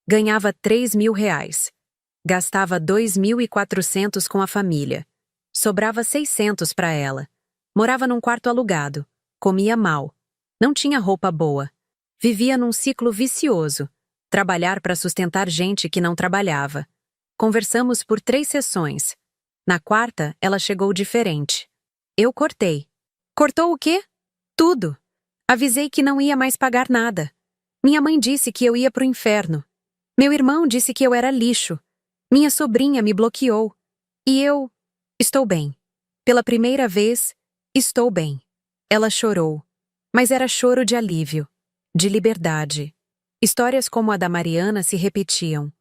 Ganhava R$ 3.000. Gastava 2.400 com a família. Sobrava 600 para ela. Morava num quarto alugado. Comia mal. Não tinha roupa boa. Vivia num ciclo vicioso. Trabalhar para sustentar gente que não trabalhava. Conversamos por 3 sessões. Na quarta, ela chegou diferente. Eu cortei. Cortou o quê? Tudo. Avisei que não ia mais pagar nada. Minha mãe disse que eu ia pro inferno. Meu irmão disse que eu era lixo. Minha sobrinha me bloqueou. E eu... Estou bem. Pela primeira vez, estou bem. Ela chorou. Mas era choro de alívio. De liberdade. Histórias como a da Mariana se repetiam.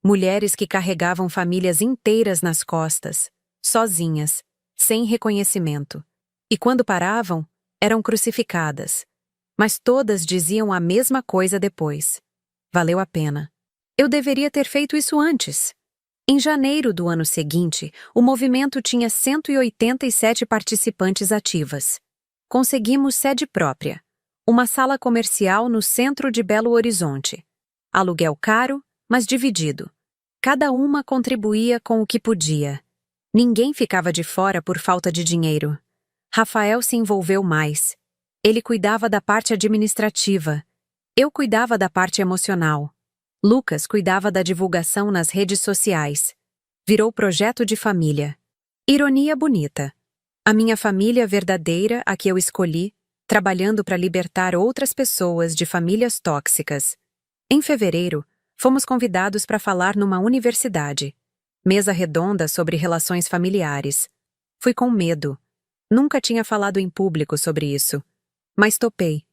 Mulheres que carregavam famílias inteiras nas costas, sozinhas, sem reconhecimento. E quando paravam, eram crucificadas. Mas todas diziam a mesma coisa depois. Valeu a pena. Eu deveria ter feito isso antes. Em janeiro do ano seguinte, o movimento tinha 187 participantes ativas. Conseguimos sede própria. Uma sala comercial no centro de Belo Horizonte. Aluguel caro, mas dividido. Cada uma contribuía com o que podia. Ninguém ficava de fora por falta de dinheiro. Rafael se envolveu mais. Ele cuidava da parte administrativa. Eu cuidava da parte emocional. Lucas cuidava da divulgação nas redes sociais. Virou projeto de família. Ironia bonita. A minha família verdadeira, a que eu escolhi, trabalhando para libertar outras pessoas de famílias tóxicas. Em fevereiro, fomos convidados para falar numa universidade. Mesa redonda sobre relações familiares. Fui com medo. Nunca tinha falado em público sobre isso. Mas topei.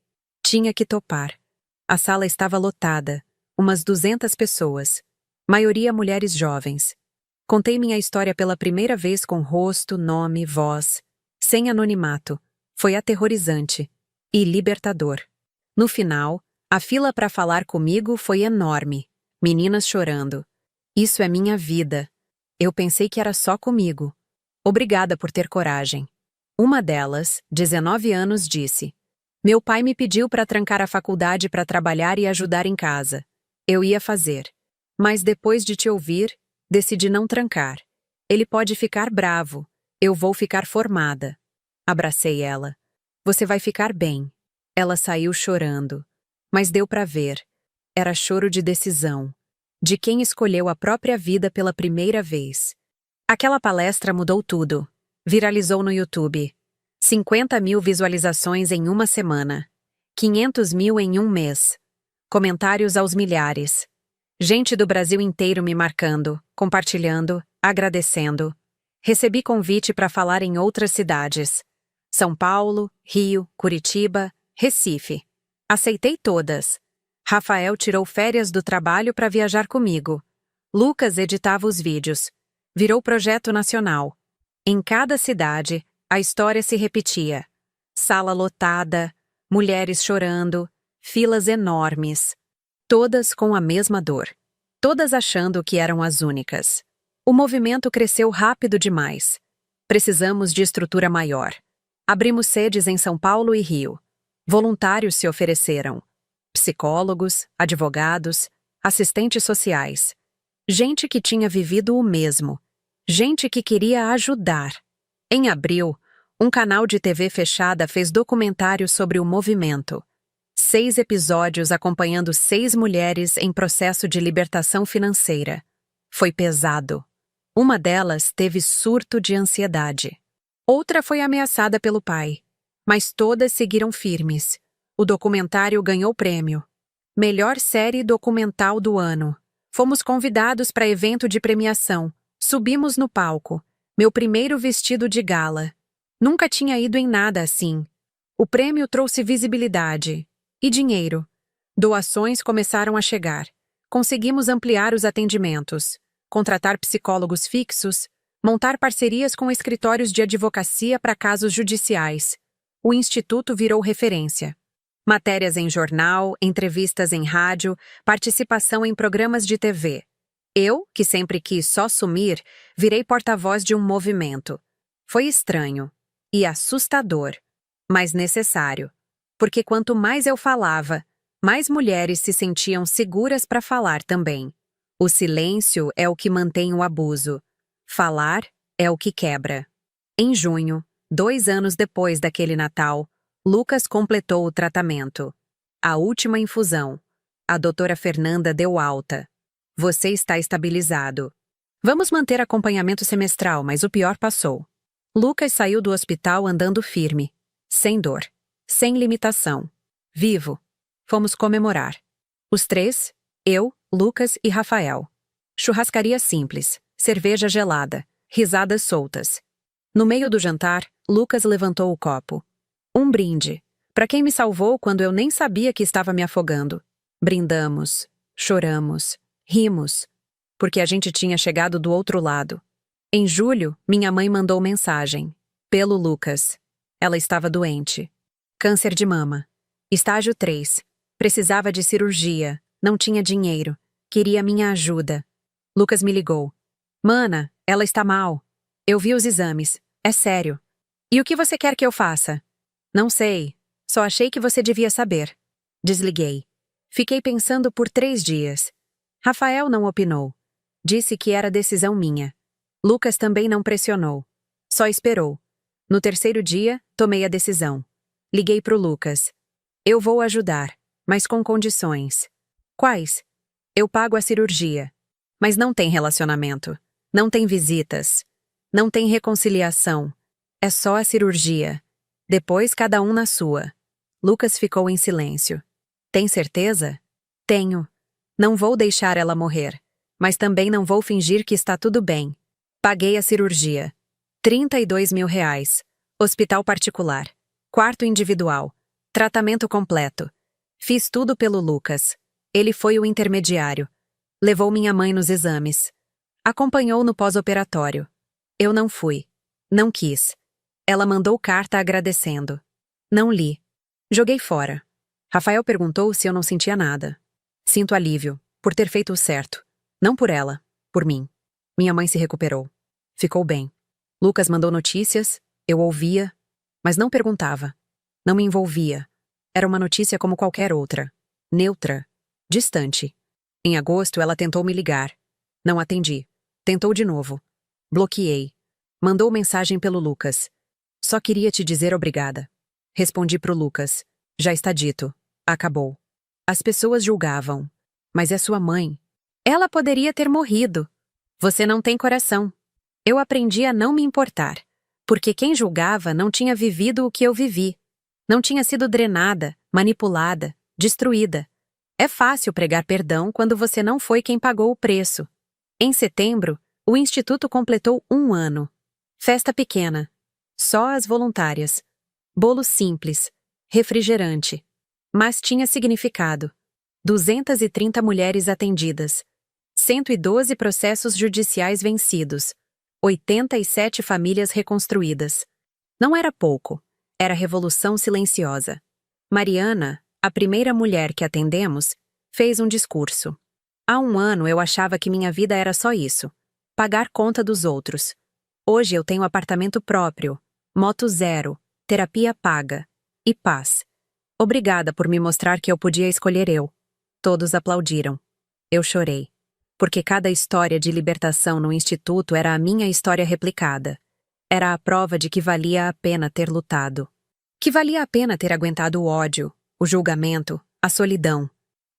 Tinha que topar. A sala estava lotada. Umas 200 pessoas. Maioria mulheres jovens. Contei minha história pela primeira vez com rosto, nome, voz. Sem anonimato. Foi aterrorizante. E libertador. No final, a fila para falar comigo foi enorme. Meninas chorando. Isso é minha vida. Eu pensei que era só comigo. Obrigada por ter coragem. Uma delas, 19 anos, disse: Meu pai me pediu para trancar a faculdade para trabalhar e ajudar em casa. Eu ia fazer. Mas depois de te ouvir, decidi não trancar. Ele pode ficar bravo. Eu vou ficar formada. Abracei ela. Você vai ficar bem. Ela saiu chorando. Mas deu para ver. Era choro de decisão. De quem escolheu a própria vida pela primeira vez. Aquela palestra mudou tudo. Viralizou no YouTube. 50.000 visualizações em uma semana. 500.000 em um mês. Comentários aos milhares. Gente do Brasil inteiro me marcando, compartilhando, agradecendo. Recebi convite para falar em outras cidades. São Paulo, Rio, Curitiba, Recife. Aceitei todas. Rafael tirou férias do trabalho para viajar comigo. Lucas editava os vídeos. Virou projeto nacional. Em cada cidade, a história se repetia. Sala lotada, mulheres chorando, filas enormes. Todas com a mesma dor. Todas achando que eram as únicas. O movimento cresceu rápido demais. Precisamos de estrutura maior. Abrimos sedes em São Paulo e Rio. Voluntários se ofereceram. Psicólogos, advogados, assistentes sociais. Gente que tinha vivido o mesmo. Gente que queria ajudar. Em abril, um canal de TV fechada fez documentário sobre o movimento. 6 episódios acompanhando 6 mulheres em processo de libertação financeira. Foi pesado. Uma delas teve surto de ansiedade. Outra foi ameaçada pelo pai. Mas todas seguiram firmes. O documentário ganhou prêmio. Melhor série documental do ano. Fomos convidados para evento de premiação. Subimos no palco. Meu primeiro vestido de gala. Nunca tinha ido em nada assim. O prêmio trouxe visibilidade. E dinheiro. Doações começaram a chegar. Conseguimos ampliar os atendimentos, contratar psicólogos fixos, montar parcerias com escritórios de advocacia para casos judiciais. O Instituto virou referência. Matérias em jornal, entrevistas em rádio, participação em programas de TV. Eu, que sempre quis só sumir, virei porta-voz de um movimento. Foi estranho e assustador, mas necessário. Porque quanto mais eu falava, mais mulheres se sentiam seguras para falar também. O silêncio é o que mantém o abuso. Falar é o que quebra. Em junho, 2 anos depois daquele Natal, Lucas completou o tratamento. A última infusão. A doutora Fernanda deu alta. Você está estabilizado. Vamos manter acompanhamento semestral, mas o pior passou. Lucas saiu do hospital andando firme, sem dor. Sem limitação. Vivo. Fomos comemorar. Os 3, eu, Lucas e Rafael. Churrascaria simples, cerveja gelada, risadas soltas. No meio do jantar, Lucas levantou o copo. Um brinde. Para quem me salvou quando eu nem sabia que estava me afogando. Brindamos, choramos, rimos. Porque a gente tinha chegado do outro lado. Em julho, minha mãe mandou mensagem. Pelo Lucas. Ela estava doente. Câncer de mama. Estágio 3. Precisava de cirurgia. Não tinha dinheiro. Queria minha ajuda. Lucas me ligou. Mana, ela está mal. Eu vi os exames. É sério. E o que você quer que eu faça? Não sei. Só achei que você devia saber. Desliguei. Fiquei pensando por 3 dias. Rafael não opinou. Disse que era decisão minha. Lucas também não pressionou. Só esperou. No 3º dia, tomei a decisão. Liguei pro Lucas. Eu vou ajudar, mas com condições. Quais? Eu pago a cirurgia. Mas não tem relacionamento. Não tem visitas. Não tem reconciliação. É só a cirurgia. Depois cada um na sua. Lucas ficou em silêncio. Tem certeza? Tenho. Não vou deixar ela morrer. Mas também não vou fingir que está tudo bem. Paguei a cirurgia. R$ 32.000. Hospital particular. Quarto individual. Tratamento completo. Fiz tudo pelo Lucas. Ele foi o intermediário. Levou minha mãe nos exames. Acompanhou no pós-operatório. Eu não fui. Não quis. Ela mandou carta agradecendo. Não li. Joguei fora. Rafael perguntou se eu não sentia nada. Sinto alívio, por ter feito o certo. Não por ela, por mim. Minha mãe se recuperou. Ficou bem. Lucas mandou notícias, eu ouvia, mas não perguntava. Não me envolvia. Era uma notícia como qualquer outra. Neutra. Distante. Em agosto, ela tentou me ligar. Não atendi. Tentou de novo. Bloqueei. Mandou mensagem pelo Lucas. Só queria te dizer obrigada. Respondi pro Lucas. Já está dito. Acabou. As pessoas julgavam. Mas é sua mãe. Ela poderia ter morrido. Você não tem coração. Eu aprendi a não me importar. Porque quem julgava não tinha vivido o que eu vivi. Não tinha sido drenada, manipulada, destruída. É fácil pregar perdão quando você não foi quem pagou o preço. Em setembro, o Instituto completou 1 ano. Festa pequena. Só as voluntárias. Bolo simples. Refrigerante. Mas tinha significado. 230 mulheres atendidas. 112 processos judiciais vencidos. 87 famílias reconstruídas. Não era pouco. Era revolução silenciosa. Mariana, a primeira mulher que atendemos, fez um discurso. Há 1 ano eu achava que minha vida era só isso. Pagar conta dos outros. Hoje eu tenho apartamento próprio, moto zero, terapia paga e paz. Obrigada por me mostrar que eu podia escolher eu. Todos aplaudiram. Eu chorei. Porque cada história de libertação no Instituto era a minha história replicada. Era a prova de que valia a pena ter lutado. Que valia a pena ter aguentado o ódio, o julgamento, a solidão.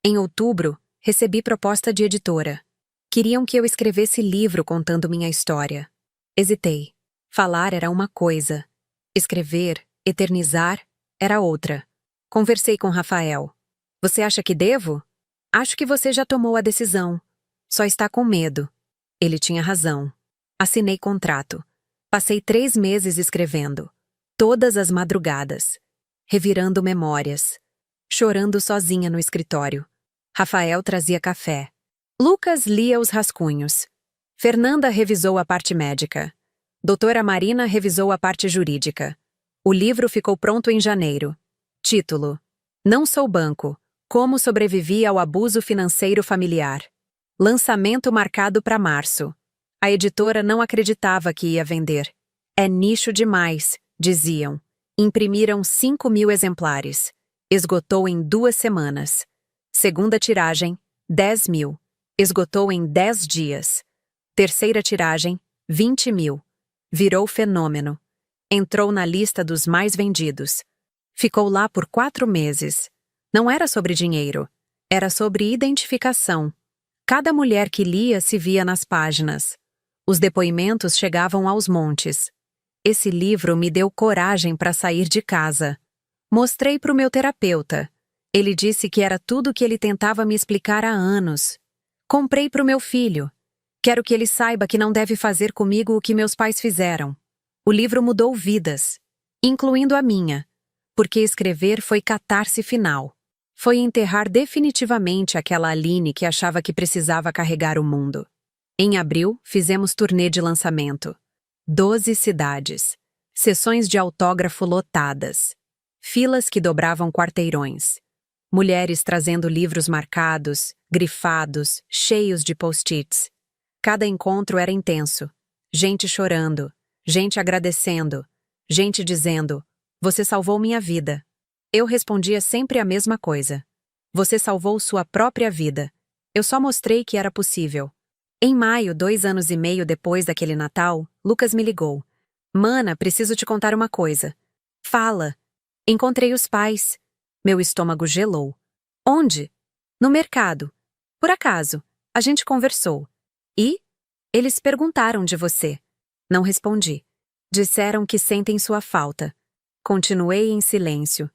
Em outubro, recebi proposta de editora. Queriam que eu escrevesse livro contando minha história. Hesitei. Falar era uma coisa. Escrever, eternizar, era outra. Conversei com Rafael. Você acha que devo? Acho que você já tomou a decisão. Só está com medo. Ele tinha razão. Assinei contrato. Passei 3 meses escrevendo. Todas as madrugadas. Revirando memórias. Chorando sozinha no escritório. Rafael trazia café. Lucas lia os rascunhos. Fernanda revisou a parte médica. Doutora Marina revisou a parte jurídica. O livro ficou pronto em janeiro. Título: Não sou banco. Como sobrevivi ao abuso financeiro familiar. Lançamento marcado para março. A editora não acreditava que ia vender. É nicho demais, diziam. Imprimiram 5.000 exemplares. Esgotou em 2 semanas. Segunda tiragem, 10.000. Esgotou em 10 dias. Terceira tiragem, 20.000. Virou fenômeno. Entrou na lista dos mais vendidos. Ficou lá por 4 meses. Não era sobre dinheiro. Era sobre identificação. Cada mulher que lia se via nas páginas. Os depoimentos chegavam aos montes. Esse livro me deu coragem para sair de casa. Mostrei para o meu terapeuta. Ele disse que era tudo que ele tentava me explicar há anos. Comprei para o meu filho. Quero que ele saiba que não deve fazer comigo o que meus pais fizeram. O livro mudou vidas, incluindo a minha, porque escrever foi catarse final. Foi enterrar definitivamente aquela Aline que achava que precisava carregar o mundo. Em abril, fizemos turnê de lançamento. 12 cidades. Sessões de autógrafo lotadas. Filas que dobravam quarteirões. Mulheres trazendo livros marcados, grifados, cheios de post-its. Cada encontro era intenso. Gente chorando, gente agradecendo, gente dizendo: "Você salvou minha vida." Eu respondia sempre a mesma coisa. "Você salvou sua própria vida. Eu só mostrei que era possível." Em maio, 2 anos e meio depois daquele Natal, Lucas me ligou. "Mana, preciso te contar uma coisa." "Fala." "Encontrei os pais." Meu estômago gelou. "Onde?" "No mercado." "Por acaso. A gente conversou." "E?" "Eles perguntaram de você." Não respondi. "Disseram que sentem sua falta." Continuei em silêncio.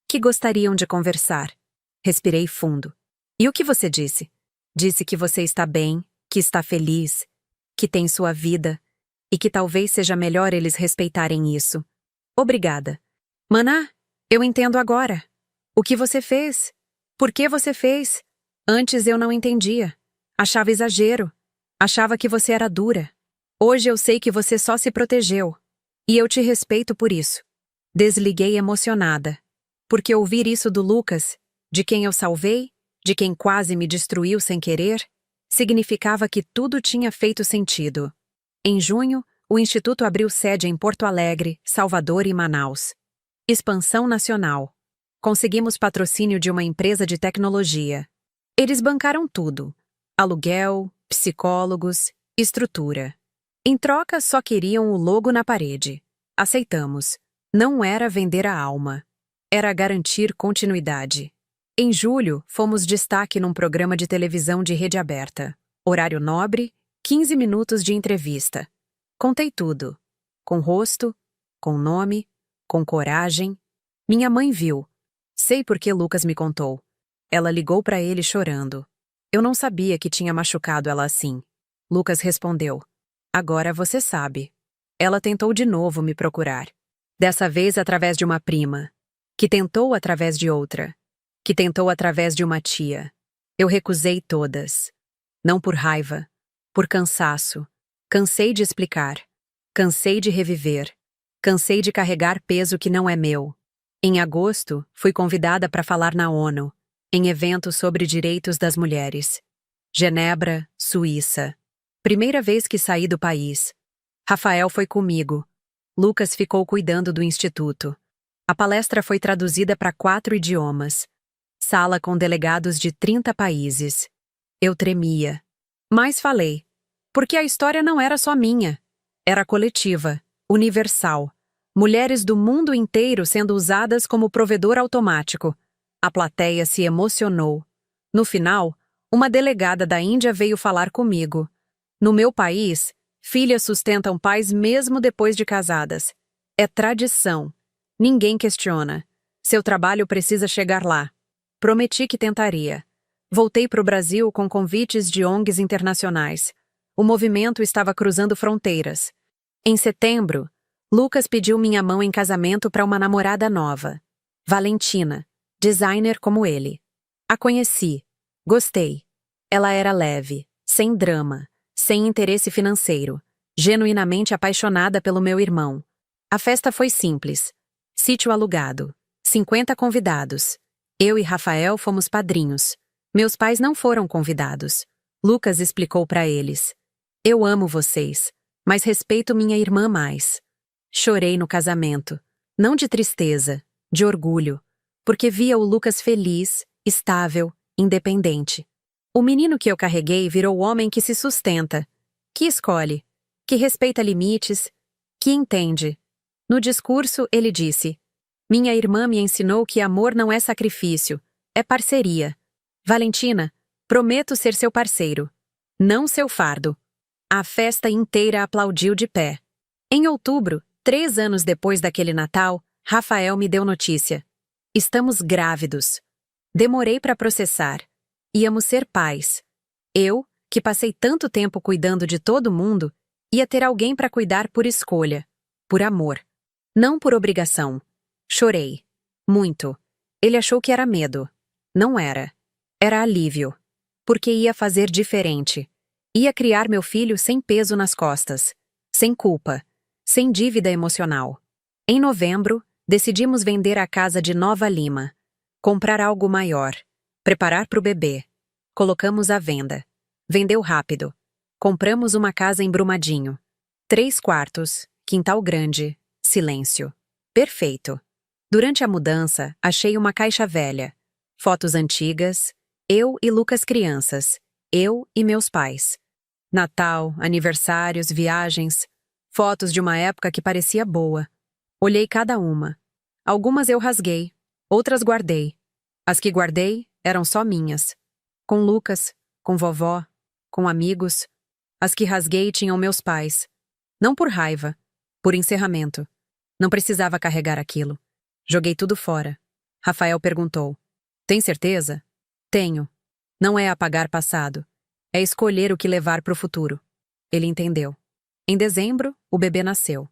"Que gostariam de conversar." Respirei fundo. "E o que você disse?" "Disse que você está bem, que está feliz, que tem sua vida, e que talvez seja melhor eles respeitarem isso." "Obrigada." "Maná, eu entendo agora. O que você fez? Por que você fez? Antes eu não entendia. Achava exagero. Achava que você era dura. Hoje eu sei que você só se protegeu. E eu te respeito por isso." Desliguei emocionada. Porque ouvir isso do Lucas, de quem eu salvei, de quem quase me destruiu sem querer, significava que tudo tinha feito sentido. Em junho, o Instituto abriu sede em Porto Alegre, Salvador e Manaus. Expansão nacional. Conseguimos patrocínio de uma empresa de tecnologia. Eles bancaram tudo: aluguel, psicólogos, estrutura. Em troca, só queriam o logo na parede. Aceitamos. Não era vender a alma. Era garantir continuidade. Em julho, fomos destaque num programa de televisão de rede aberta. Horário nobre, 15 minutos de entrevista. Contei tudo. Com rosto, com nome, com coragem. Minha mãe viu. Sei por que Lucas me contou. Ela ligou para ele chorando. Eu não sabia que tinha machucado ela assim. Lucas respondeu: "Agora você sabe." Ela tentou de novo me procurar. Dessa vez através de uma prima, que tentou através de outra, que tentou através de uma tia. Eu recusei todas. Não por raiva, por cansaço. Cansei de explicar. Cansei de reviver. Cansei de carregar peso que não é meu. Em agosto, fui convidada para falar na ONU, em evento sobre direitos das mulheres. Genebra, Suíça. Primeira vez que saí do país. Rafael foi comigo. Lucas ficou cuidando do instituto. A palestra foi traduzida para 4 idiomas. Sala com delegados de 30 países. Eu tremia. Mas falei. Porque a história não era só minha. Era coletiva, universal. Mulheres do mundo inteiro sendo usadas como provedor automático. A plateia se emocionou. No final, uma delegada da Índia veio falar comigo. No meu país, filhas sustentam pais mesmo depois de casadas. É tradição. Ninguém questiona. Seu trabalho precisa chegar lá. Prometi que tentaria. Voltei para o Brasil com convites de ONGs internacionais. O movimento estava cruzando fronteiras. Em setembro, Lucas pediu minha mão em casamento para uma namorada nova. Valentina, designer como ele. A conheci. Gostei. Ela era leve, sem drama, sem interesse financeiro, genuinamente apaixonada pelo meu irmão. A festa foi simples. Sítio alugado. 50 convidados. Eu e Rafael fomos padrinhos. Meus pais não foram convidados. Lucas explicou para eles. Eu amo vocês, mas respeito minha irmã mais. Chorei no casamento. Não de tristeza, de orgulho. Porque via o Lucas feliz, estável, independente. O menino que eu carreguei virou o homem que se sustenta, que escolhe, que respeita limites, que entende. No discurso, ele disse: minha irmã me ensinou que amor não é sacrifício, é parceria. Valentina, prometo ser seu parceiro, não seu fardo. A festa inteira aplaudiu de pé. Em outubro, 3 anos depois daquele Natal, Rafael me deu notícia. Estamos grávidos. Demorei para processar. Íamos ser pais. Eu, que passei tanto tempo cuidando de todo mundo, ia ter alguém para cuidar por escolha, por amor. Não por obrigação. Chorei. Muito. Ele achou que era medo. Não era. Era alívio. Porque ia fazer diferente. Ia criar meu filho sem peso nas costas. Sem culpa. Sem dívida emocional. Em novembro, decidimos vender a casa de Nova Lima. Comprar algo maior. Preparar para o bebê. Colocamos à venda. Vendeu rápido. Compramos uma casa em Brumadinho. 3 quartos, quintal grande, silêncio. Perfeito. Durante a mudança, achei uma caixa velha. Fotos antigas, eu e Lucas crianças, eu e meus pais. Natal, aniversários, viagens, fotos de uma época que parecia boa. Olhei cada uma. Algumas eu rasguei, outras guardei. As que guardei eram só minhas. Com Lucas, com vovó, com amigos. As que rasguei tinham meus pais. Não por raiva, por encerramento. Não precisava carregar aquilo. Joguei tudo fora. Rafael perguntou: tem certeza? Tenho. Não é apagar passado. É escolher o que levar para o futuro. Ele entendeu. Em dezembro, o bebê nasceu.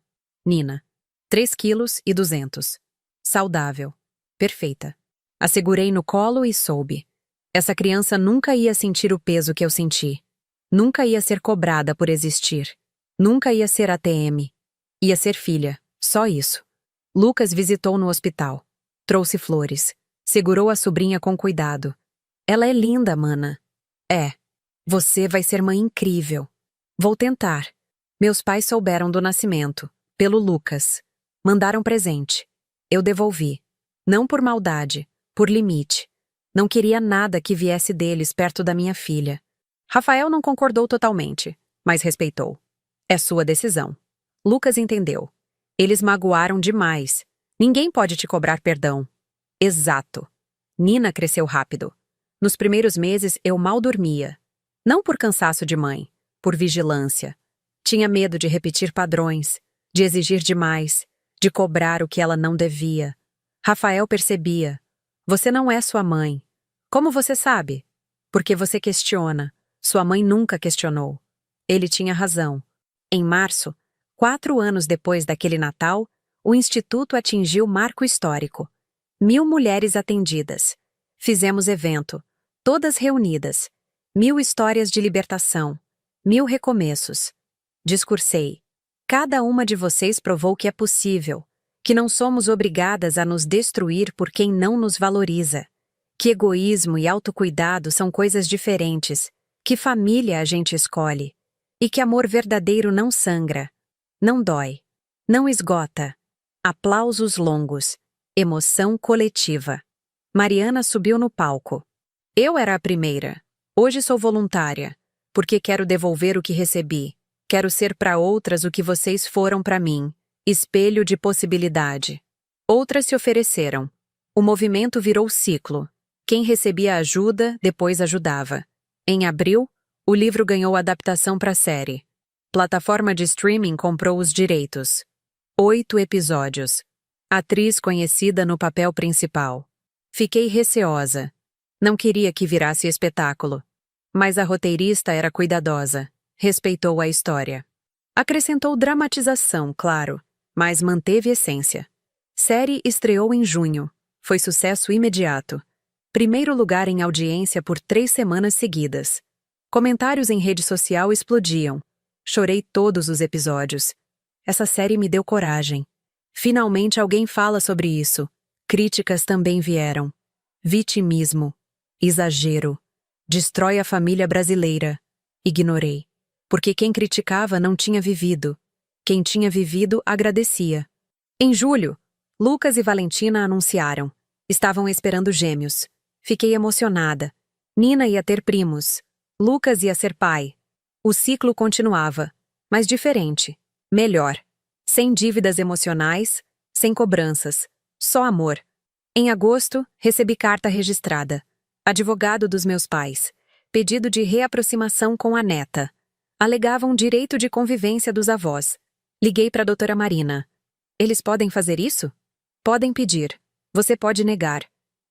Nina. 3,2 kg. Saudável. Perfeita. A segurei no colo e soube. Essa criança nunca ia sentir o peso que eu senti. Nunca ia ser cobrada por existir. Nunca ia ser ATM. Ia ser filha. Só isso. Lucas visitou no hospital. Trouxe flores. Segurou a sobrinha com cuidado. Ela é linda, mana. É. Você vai ser mãe incrível. Vou tentar. Meus pais souberam do nascimento. Pelo Lucas. Mandaram presente. Eu devolvi. Não por maldade. Por limite. Não queria nada que viesse deles perto da minha filha. Rafael não concordou totalmente, mas respeitou. É sua decisão. Lucas entendeu. Eles magoaram demais. Ninguém pode te cobrar perdão. Exato. Nina cresceu rápido. Nos primeiros meses eu mal dormia. Não por cansaço de mãe, por vigilância. Tinha medo de repetir padrões, de exigir demais, de cobrar o que ela não devia. Rafael percebia. Você não é sua mãe. Como você sabe? Porque você questiona. Sua mãe nunca questionou. Ele tinha razão. Em março, 4 anos depois daquele Natal, o Instituto atingiu marco histórico. 1.000 mulheres atendidas. Fizemos evento, todas reunidas. 1.000 histórias de libertação. 1.000 recomeços. Discursei. Cada uma de vocês provou que é possível, que não somos obrigadas a nos destruir por quem não nos valoriza, que egoísmo e autocuidado são coisas diferentes, que família a gente escolhe, e que amor verdadeiro não sangra, não dói, não esgota. Aplausos longos. Emoção coletiva. Mariana subiu no palco. Eu era a primeira. Hoje sou voluntária, porque quero devolver o que recebi. Quero ser para outras o que vocês foram para mim. Espelho de possibilidade. Outras se ofereceram. O movimento virou ciclo. Quem recebia ajuda, depois ajudava. Em abril, o livro ganhou adaptação para a série. Plataforma de streaming comprou os direitos. 8 episódios. Atriz conhecida no papel principal. Fiquei receosa. Não queria que virasse espetáculo. Mas a roteirista era cuidadosa. Respeitou a história. Acrescentou dramatização, claro, mas manteve essência. Série estreou em junho. Foi sucesso imediato. Primeiro lugar em audiência por 3 semanas seguidas. Comentários em rede social explodiam. Chorei todos os episódios. Essa série me deu coragem. Finalmente alguém fala sobre isso. Críticas também vieram. Vitimismo. Exagero. Destrói a família brasileira. Ignorei. Porque quem criticava não tinha vivido. Quem tinha vivido agradecia. Em julho, Lucas e Valentina anunciaram. Estavam esperando gêmeos. Fiquei emocionada. Nina ia ter primos. Lucas ia ser pai. O ciclo continuava, mas diferente. Melhor. Sem dívidas emocionais, sem cobranças. Só amor. Em agosto, recebi carta registrada. Advogado dos meus pais. Pedido de reaproximação com a neta. Alegavam direito de convivência dos avós. Liguei para a doutora Marina. Eles podem fazer isso? Podem pedir. Você pode negar.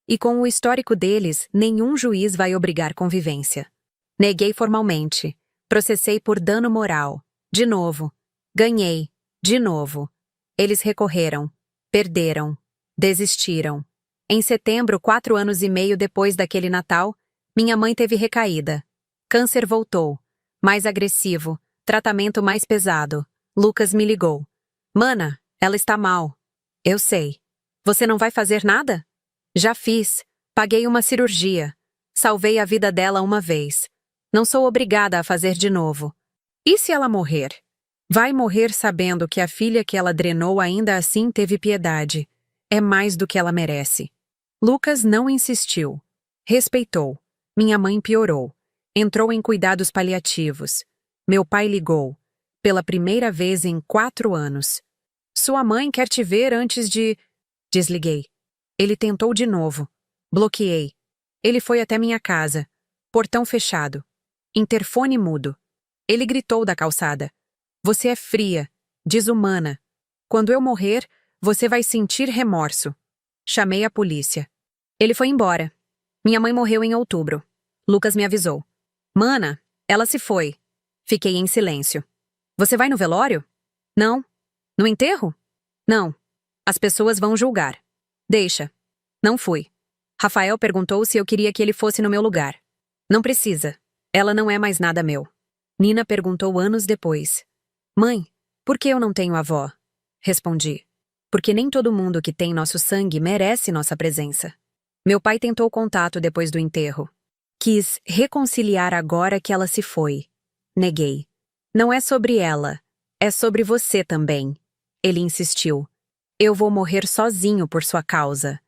E com o histórico deles, nenhum juiz vai obrigar convivência. Neguei formalmente. Processei por dano moral. De novo. Ganhei. De novo. Eles recorreram. Perderam. Desistiram. Em setembro, 4 anos e meio depois daquele Natal, minha mãe teve recaída. Câncer voltou. Mais agressivo. Tratamento mais pesado. Lucas me ligou. Mana, ela está mal. Eu sei. Você não vai fazer nada? Já fiz. Paguei uma cirurgia. Salvei a vida dela uma vez. Não sou obrigada a fazer de novo. E se ela morrer? Vai morrer sabendo que a filha que ela drenou ainda assim teve piedade. É mais do que ela merece. Lucas não insistiu. Respeitou. Minha mãe piorou. Entrou em cuidados paliativos. Meu pai ligou. Pela primeira vez em 4 anos. Sua mãe quer te ver antes de... Desliguei. Ele tentou de novo. Bloqueei. Ele foi até minha casa. Portão fechado. Interfone mudo. Ele gritou da calçada. Você é fria, desumana. Quando eu morrer, você vai sentir remorso. Chamei a polícia. Ele foi embora. Minha mãe morreu em outubro. Lucas me avisou. Mana, ela se foi. Fiquei em silêncio. Você vai no velório? Não. No enterro? Não. As pessoas vão julgar. Deixa. Não fui. Rafael perguntou se eu queria que ele fosse no meu lugar. Não precisa. Ela não é mais nada meu. Nina perguntou anos depois. Mãe, por que eu não tenho avó? Respondi. Porque nem todo mundo que tem nosso sangue merece nossa presença. Meu pai tentou contato depois do enterro. Quis reconciliar agora que ela se foi. Neguei. Não é sobre ela. É sobre você também. Ele insistiu. Eu vou morrer sozinho por sua causa.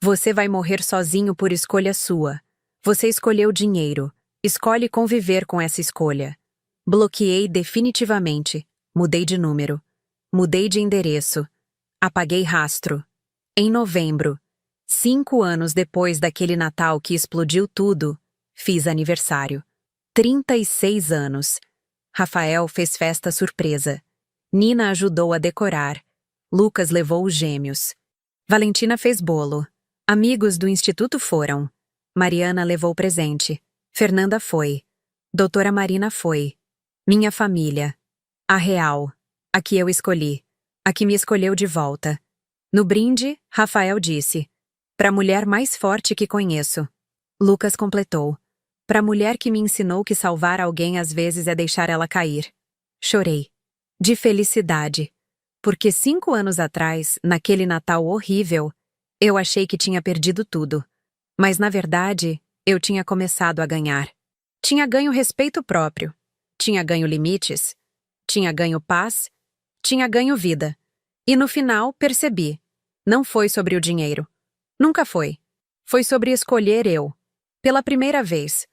Você vai morrer sozinho por escolha sua. Você escolheu dinheiro. Escolhe conviver com essa escolha. Bloqueei definitivamente. Mudei de número. Mudei de endereço. Apaguei rastro. Em novembro, 5 anos depois daquele Natal que explodiu tudo, fiz aniversário. 36 anos. Rafael fez festa surpresa. Nina ajudou a decorar. Lucas levou os gêmeos. Valentina fez bolo. Amigos do instituto foram. Mariana levou presente. Fernanda foi. Doutora Marina foi. Minha família. A real. A que eu escolhi. A que me escolheu de volta. No brinde, Rafael disse. Pra mulher mais forte que conheço. Lucas completou. Pra mulher que me ensinou que salvar alguém às vezes é deixar ela cair. Chorei. De felicidade. Porque 5 anos atrás, naquele Natal horrível, eu achei que tinha perdido tudo. Mas na verdade, eu tinha começado a ganhar. Tinha ganho respeito próprio. Tinha ganho limites. Tinha ganho paz. Tinha ganho vida. E no final, percebi. Não foi sobre o dinheiro. Nunca foi. Foi sobre escolher eu. Pela primeira vez.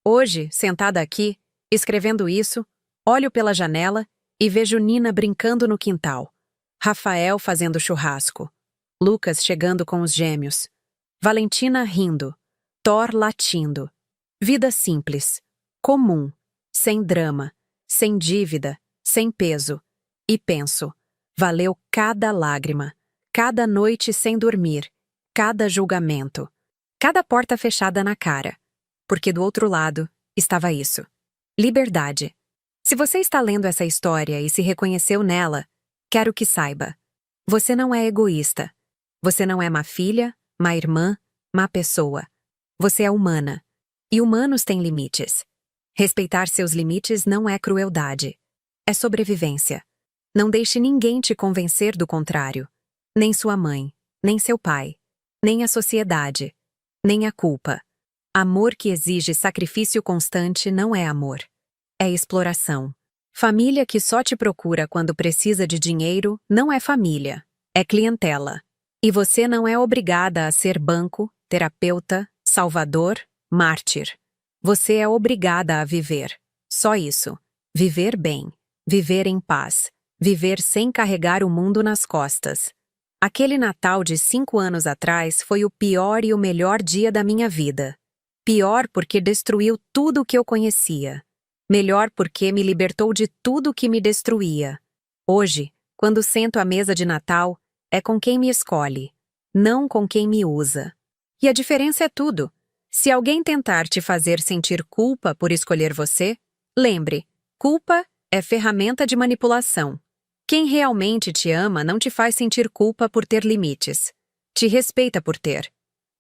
Hoje, sentada aqui, escrevendo isso, olho pela janela e vejo Nina brincando no quintal. Rafael fazendo churrasco. Lucas chegando com os gêmeos. Valentina rindo. Thor latindo. Vida simples. Comum. Sem drama. Sem dívida. Sem peso. E penso, valeu cada lágrima. Cada noite sem dormir. Cada julgamento. Cada porta fechada na cara. Porque do outro lado estava isso. Liberdade. Se você está lendo essa história e se reconheceu nela, quero que saiba. Você não é egoísta. Você não é má filha, má irmã, má pessoa. Você é humana. E humanos têm limites. Respeitar seus limites não é crueldade. É sobrevivência. Não deixe ninguém te convencer do contrário. Nem sua mãe, nem seu pai, nem a sociedade, nem a culpa. Amor que exige sacrifício constante não é amor. É exploração. Família que só te procura quando precisa de dinheiro não é família. É clientela. E você não é obrigada a ser banco, terapeuta, salvador, mártir. Você é obrigada a viver. Só isso. Viver bem. Viver em paz. Viver sem carregar o mundo nas costas. Aquele Natal de 5 anos atrás foi o pior e o melhor dia da minha vida. Pior porque destruiu tudo o que eu conhecia. Melhor porque me libertou de tudo que me destruía. Hoje, quando sento à mesa de Natal, é com quem me escolhe, não com quem me usa. E a diferença é tudo. Se alguém tentar te fazer sentir culpa por escolher você, lembre, culpa é ferramenta de manipulação. Quem realmente te ama não te faz sentir culpa por ter limites. Te respeita por ter.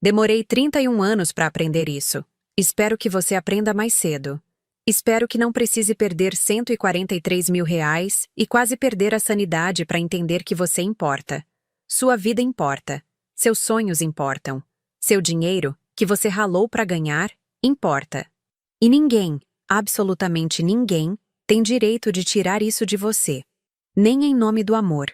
Demorei 31 anos para aprender isso. Espero que você aprenda mais cedo. Espero que não precise perder 143 mil reais e quase perder a sanidade para entender que você importa. Sua vida importa. Seus sonhos importam. Seu dinheiro, que você ralou para ganhar, importa. E ninguém, absolutamente ninguém, tem direito de tirar isso de você. Nem em nome do amor.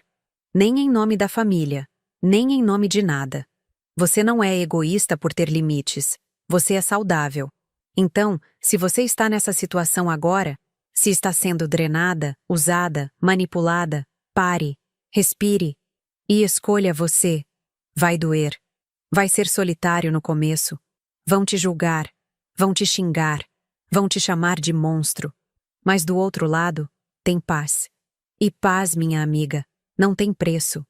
Nem em nome da família. Nem em nome de nada. Você não é egoísta por ter limites. Você é saudável. Então, se você está nessa situação agora, se está sendo drenada, usada, manipulada, pare, respire e escolha você. Vai doer. Vai ser solitário no começo. Vão te julgar. Vão te xingar. Vão te chamar de monstro. Mas do outro lado, tem paz. E paz, minha amiga, não tem preço.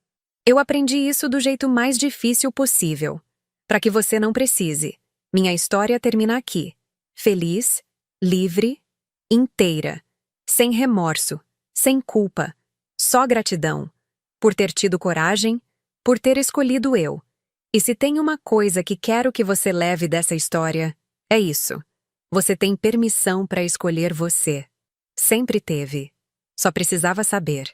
Eu aprendi isso do jeito mais difícil possível. Para que você não precise. Minha história termina aqui. Feliz, livre, inteira. Sem remorso, sem culpa. Só gratidão. Por ter tido coragem, por ter escolhido eu. E se tem uma coisa que quero que você leve dessa história, é isso. Você tem permissão para escolher você. Sempre teve. Só precisava saber.